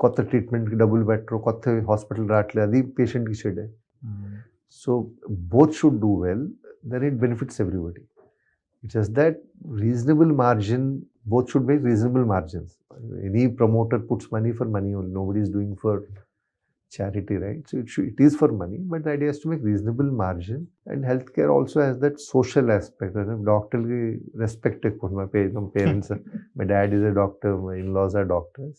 కొత్త ట్రీట్మెంట్కి డబ్బులు పెట్టరు, కొత్త hospital రావట్లేదు, అది పేషెంట్కి చెడే. So both should do well, then it benefits everybody. It's just that reasonable margin, both should make reasonable margins. Any promoter puts money for money only. Nobody is doing for charity, right? So it is for money, but the idea is to make reasonable margin. And healthcare also has that social aspect. Doctor respect. My parents, my dad is a doctor, my in-laws are doctors.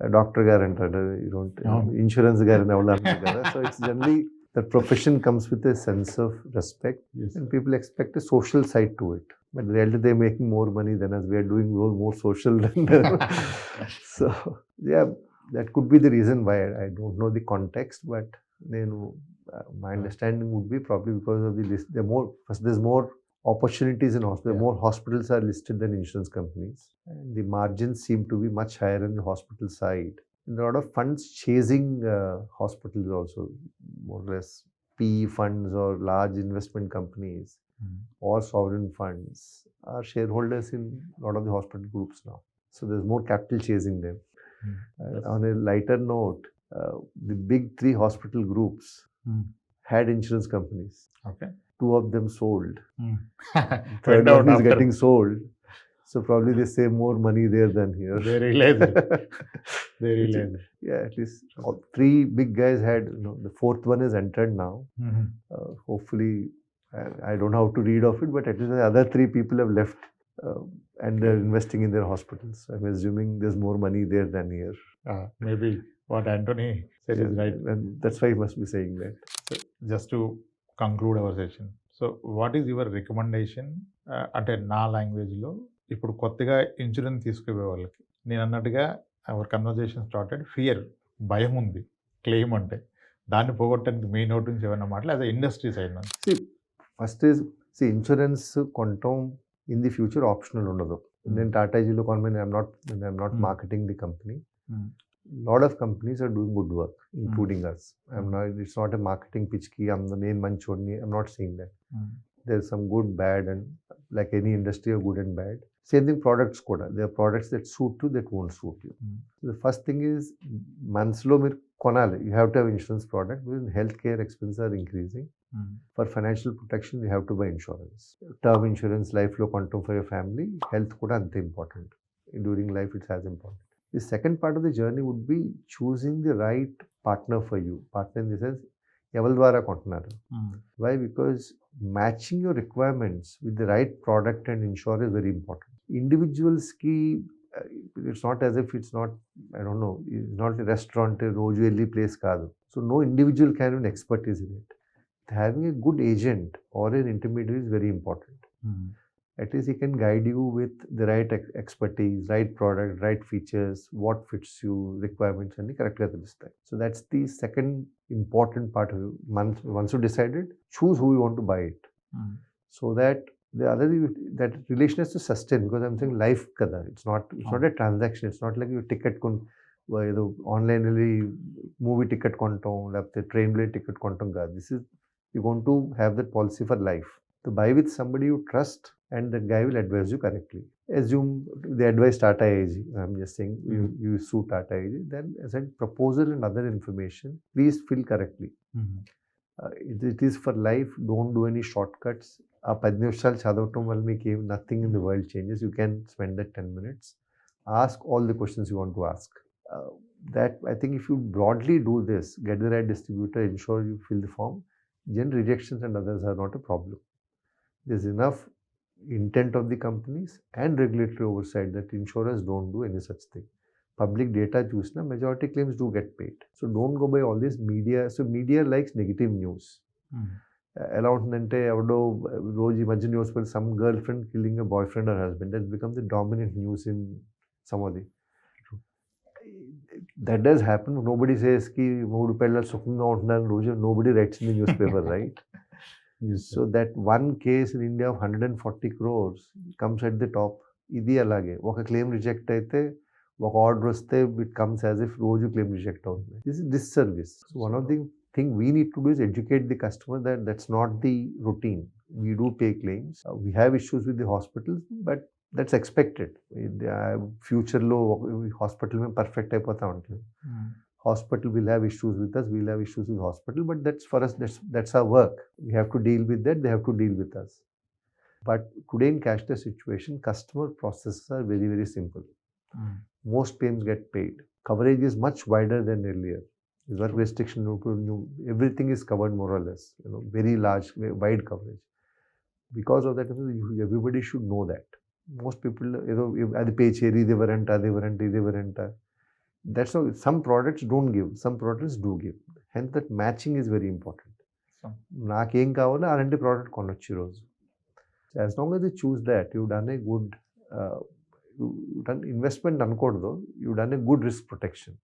A doctor guarantee, you don't insurance guarantee. So it's generally, the profession comes with a sense of respect, and people expect a social side to it. But really, they're making more money than us. We are doing more social than them. So, yeah, that could be the reason why. I don't know the context, but my understanding would be probably because of the list. There's more opportunities in hospitals. More hospitals are listed than insurance companies, and the margins seem to be much higher on the hospital side. A lot of funds chasing hospitals also, more or less PE funds or large investment companies or sovereign funds are shareholders in a lot of the hospital groups now. So there's more capital chasing them. On a lighter note, the big three hospital groups had insurance companies. Okay. Two of them sold. Third one is getting sold. So probably they save more money there than here. They realize it. They realize it. Yeah, at least three big guys had. The fourth one is entered now. Hopefully, I don't know how to read of it, but at least the other three people have left and they're investing in their hospitals. I'm assuming there's more money there than here. Maybe what Anthony said is right. And that's why he must be saying that. So just to conclude our session. So what is your recommendation? అంటే నా లాంగ్వేజ్లో ఇప్పుడు కొత్తగా insurance తీసుకునే వాళ్ళకి, నేను అన్నట్టుగా hour conversation started, fear, భయం ఉంది క్లెయిమ్ అంటే, దాన్ని పోగొట్టడానికి మీ నోట్ నుంచి ఏమన్నా మాటలు యాజ్ అ ఇండస్ట్రీ సైడ్ నుంచి. ఫస్ట్ ఈజ్ ఇన్సూరెన్స్ కొనటం ఇన్ ది ఫ్యూచర్ ఆప్షనల్ ఉండదు. నేను టాటాజీలో కొనమని I'm not marketing the company. Lot of companies are doing good work, including us. It's not a marketing pitch కి నేను మంచోడిని, I'm not seeing that. There is some good, bad, and like any industry good and bad. Same thing, products kuda. There are products that suit you, that won't suit you. So the first thing is, manslo meer konali. You have to have insurance product because healthcare expenses are increasing. For financial protection, you have to buy insurance. Term insurance, life lo kontam for your family. Health kuda ante important. During life, it's as important. The second part of the journey would be choosing the right partner for you. Partner in the sense, ఎవరి ద్వారా కొంటున్నారు. Why? Because matching your requirements with the right product and insurance is very important. Individuals ki, it's not as if it's not, I don't know, it's not a restaurant, a రోజు వెళ్ళి place కాదు. So no individual can have an expertise in it. having a good agent or an intermediary is very important. At least he can guide you with the right expertise, right product, right features, what fits you, requirements and correct గా తెలుస్తాయి. So that's the second important part of it. Once you decided, choose who you want to buy it. So that the other that relation has to sustain, because I'm saying life kada. It's not a transaction. It's not like you ticket ఏదో online వెళ్ళి movie ticket కొంటాం లేకపోతే ట్రైన్లో ticket కొంటాం కాదు. This is you want to have that policy for life. To buy with somebody you trust and that guy will advise you correctly. Assume they advise Tata AG. I'm just saying you sue Tata AG. Then as a proposal and other information, please fill correctly. It is for life. Don't do any shortcuts. ఆ 10 నిమిషాలు చదవటం వల్ల మీకు nothing in the world changes. You can spend that 10 minutes. Ask all the questions you want to ask. That I think if you broadly do this, get the right distributor, ensure you fill the form, then rejections and others are not a problem. There's enough intent of the companies and regulatory oversight that insurers don't do any such thing. Public data chusna, majority claims do get paid. So don't go by all this media. So media likes negative news. ఎలా ఉంటుందంటే ఎవడో రోజు ఈ మధ్య news పడి some girl friend killing a boy friend or husband, that become the dominant news in some of the. That does happen. Nobody says కి మూడు పిల్లలు సుఖంగా ఉంటున్నారు రోజు. Nobody rights in the news paper, right? So that one case in India of 140 crores comes at the top. ఇది అలాగే ఒక claim reject అయితే ఒక ఆర్డర్ వస్తే ఇట్ కమ్స్ యాజ్ ఇఫ్ రోజు క్లెయిమ్ రిజెక్ట్ అవుతుంది. This is disservice. So one of the thing we need to do is educate the customer that that's not the routine. We do pay claims, we have issues with the hospitals, but that's expected. ఫ్యూచర్లో hospital మేము perfect అయిపోతా ఉంటుంది. Hospital will have issues with us, we'll have issues with hospital, but that's for us, that's our work. We have to deal with that, they have to deal with us. But today in cashless situation, customer processes are very, very simple. Most claims get paid. Coverage is much wider than earlier. Work restriction, everything is covered more or less, very large, wide coverage. Because of that, everybody should know that. Most people, adi pay cheri, they warrant. That's how some products don't give, some products do give. Hence that matching is very important. నాకేం కావాలో అలాంటి product కొనొచ్చు ఈరోజు. As long as you choose that, you've done a good investment అనకూడదు, you've done a good risk protection.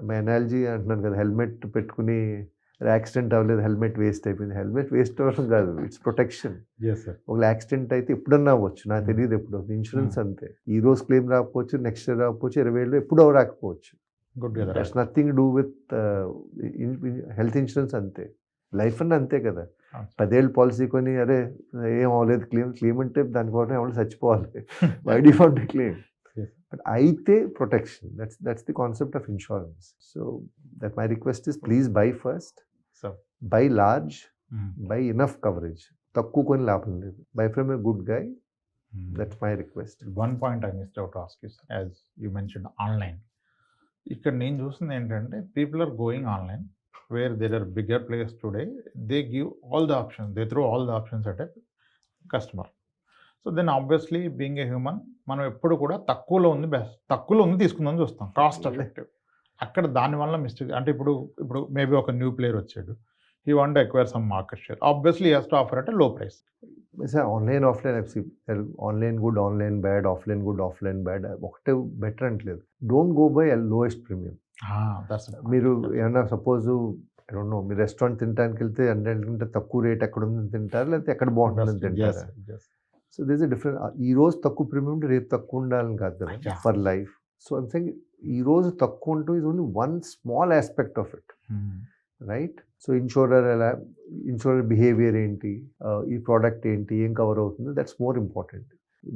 My analogy అంటున్నాను కదా, helmet పెట్టుకుని accident అవ్వలేదు, హెల్మెట్ వేస్ట్ అయిపోయింది. హెల్మెట్ వేస్ట్ అవ్వడం కాదు, ఇట్స్ ప్రొటెక్షన్. ఒక యాక్సిడెంట్ అయితే ఎప్పుడన్నా అవ్వచ్చు, నాకు తెలియదు ఎప్పుడు. ఇన్సూరెన్స్ అంతే, ఈ రోజు క్లెయిమ్ రాకపోవచ్చు, నెక్స్ట్ ఇయర్ రాకపోవచ్చు, 20 ఏళ్ళు ఎప్పుడో రాకపోవచ్చు. That's nothing do with health insurance. అంతే, లైఫ్ అన్న అంతే కదా. 10 ఏళ్ళు పాలసీ కొని అరే ఏం అవ్వలేదు క్లెయిమ్ అంటే దానికోసం ఎవరు చచ్చిపోవాలి. Why do you want to claim? But అయితే protection, that's the concept of insurance. So that my request is please buy first, buy large, buy enough coverage. తక్కువ కొని లాభం లేదు. Buy from a good guy. That's my request. One point I missed out ask you, as you mention online. ఇక్కడ నేను చూస్తుంది ఏంటంటే people are going online where there are bigger players today. They give all the options, they throw all the options at a customer. So then obviously being a human, మనం ఎప్పుడు కూడా తక్కువలో ఉంది తీసుకుందాం చూస్తాం, కాస్ట్ ఎఫెక్టివ్. అక్కడ దానివల్ల mistake అంటే ఇప్పుడు మేబీ ఒక న్యూ ప్లేయర్ వచ్చాడు, he want acquire some market share, obviously he has to offer at a low price. Online offline online good, online bad, offline good, offline bad, ఒకటే better అంటలేదు. Don't go by lowest premium. మీరు ఏమన్నా suppose I don't know, మీరు restaurant తినడానికి వెళ్తే అన్నింటికంటే తక్కువ rate ఎక్కడ ఉందని తింటారు, లేకపోతే ఎక్కడ బాగుంటుందని తింటారు. So this is different. ఈ రోజు తక్కువ ప్రీమియం ఉంటే రేపు తక్కువ ఉండాలని కాదు కదా, for life. So I'm saying ఈ రోజు తక్కువ ఉంటూ is only one small aspect of it, right? So insurer behaviour ఏంటి, ఈ ప్రోడక్ట్ ఏంటి, ఏం కవర్ అవుతుంది, that's more important.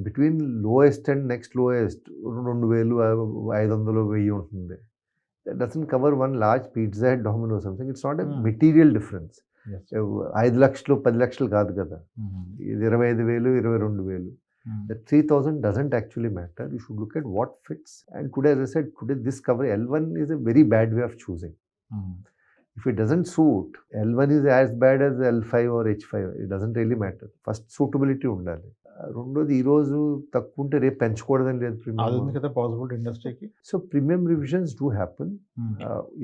Between lowest and next lowest 2000, 500, 1000 ఉంటుంది. That doesn't cover one large pizza, Domino's, something. It's not a material difference. 5 లక్షలు 10 లక్షలు కాదు కదా, ఇది 25,000, 22,000. That 3,000 doesn't actually matter. You should look at what fits. And today, as I said, this cover L1 is a very bad way of choosing. If it doesn't suit, L1 is as bad as L5 or H5. It doesn't really matter. First, suitability undali. రెండోది ఈరోజు తక్కువ ఉంటే రేపు పెంచకూడదని లేదు అది premium. ఉంది కదా possibility ఇండస్ట్రీకి. So premium revisions do happen.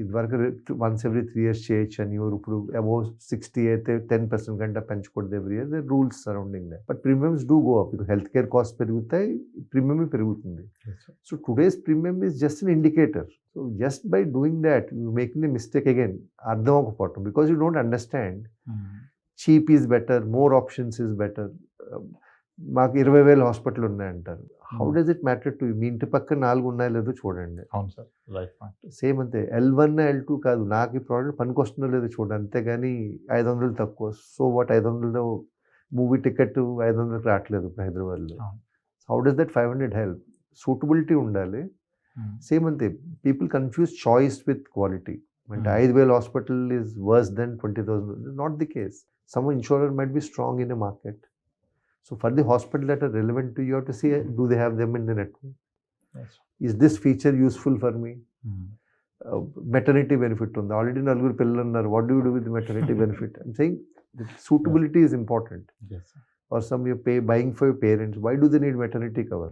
ఇదివరకు వన్స్ ఎవ్రీ 3 years చేయొచ్చు అని, ఇప్పుడు అబౌవ్ 60 అయితే 10% కంటే పెంచకూడదు every year. The rules surrounding that. But premiums do go up. Health care cost పెరుగుతాయి, ప్రీమియం పెరుగుతుంది. So today's premium is just an indicator. So just by doing that you making the mistake again. అర్థం అవ్వకపోవటం, because you don't understand. Cheap is better, more options is better. మాకు 20,000 hospital ఉన్నాయంటారు. How does it matter to you? మీ ఇంటి పక్కన 4 ఉన్నాయో లేదో చూడండి. అవును సార్, రైట్. సేమ్ అంతే. L1 L2 కాదు, నాకు ఈ ప్రోడక్ట్ పనికొస్తుందో లేదో చూడండి, అంతేగాని 500 తక్కువ. సో వాట్, 500 మూవీ టికెట్ 500కి రావట్లేదు ఇప్పుడు హైదరాబాద్లో. How does that 500 help? Suitability ఉండాలి. సేమ్ అంతే. People confuse choice with quality. అంటే 5,000 hospital is worse than 20,000. Not the case. Some insurer might be strong in a market. So for the hospital that are relevant to you, have to see, do they have them in the network? Yes. Is this feature useful for me? Maternity benefit on the already nalguru pillalu unnaru. What do you do with the maternity benefit? I'm saying the suitability is important. Yes. Or some you pay buying for your parents. Why do they need maternity cover?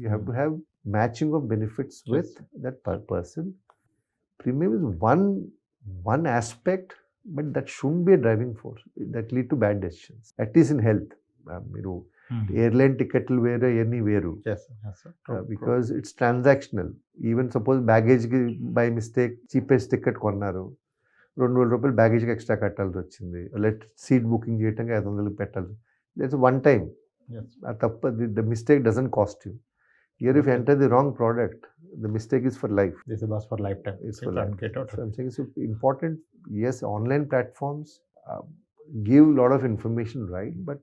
You have to have matching of benefits with that person. Premium is one aspect, but that shouldn't be a driving force. That lead to bad decisions. At least in health. మీరు airline టికెట్లు వేరే ఇవన్నీ వేరు, because it's transactional. Even suppose బ్యాగేజ్కి by mistake cheapest ticket కొన్నారు, 2,000 రూపాయలు బ్యాగేజ్కి extra కట్టాల్సి వచ్చింది. సీట్ బుకింగ్ చేయడానికి 500 పెట్టాలి. That's one time. తప్ప the mistake doesn't cost you. Here if you enter the wrong product, the mistake is for life. This is bus for lifetime. It's for life. So I'm saying it's important. Yes, online platforms give a lot of information, right? But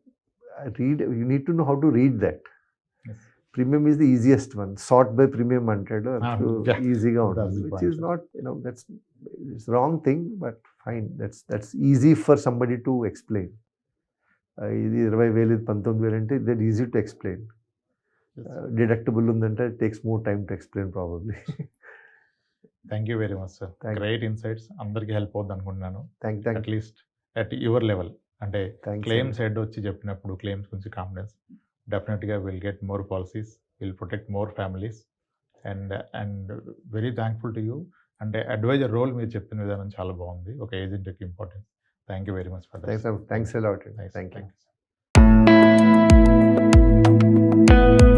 you need to know how to read that. Yes. Premium is the easiest one. Sort by premium antadu easy ga That's untundi, which point, is not, it's wrong thing, but fine. That's easy for somebody to explain. Idi 20,000 ఇది 19,000 అంటే that easy to explain. Deductible ఉందంటే it takes more time to explain probably. Thank you very much sir. Great insights. అందరికీ help అవుతుంది అనుకుంటున్నాను. Thank at least at your level. అంటే Thanks, claims head వచ్చి చెప్పినప్పుడు claims గురించి confidence definitely will get more policies, will protect more families. And very thankful to you. అంటే advisor role మీరు చెప్పిన విధానం చాలా బాగుంది, ఒక ఏజెంట్కి importance. Thank you very much for that. Thanks a lot. Thank you. Thank you.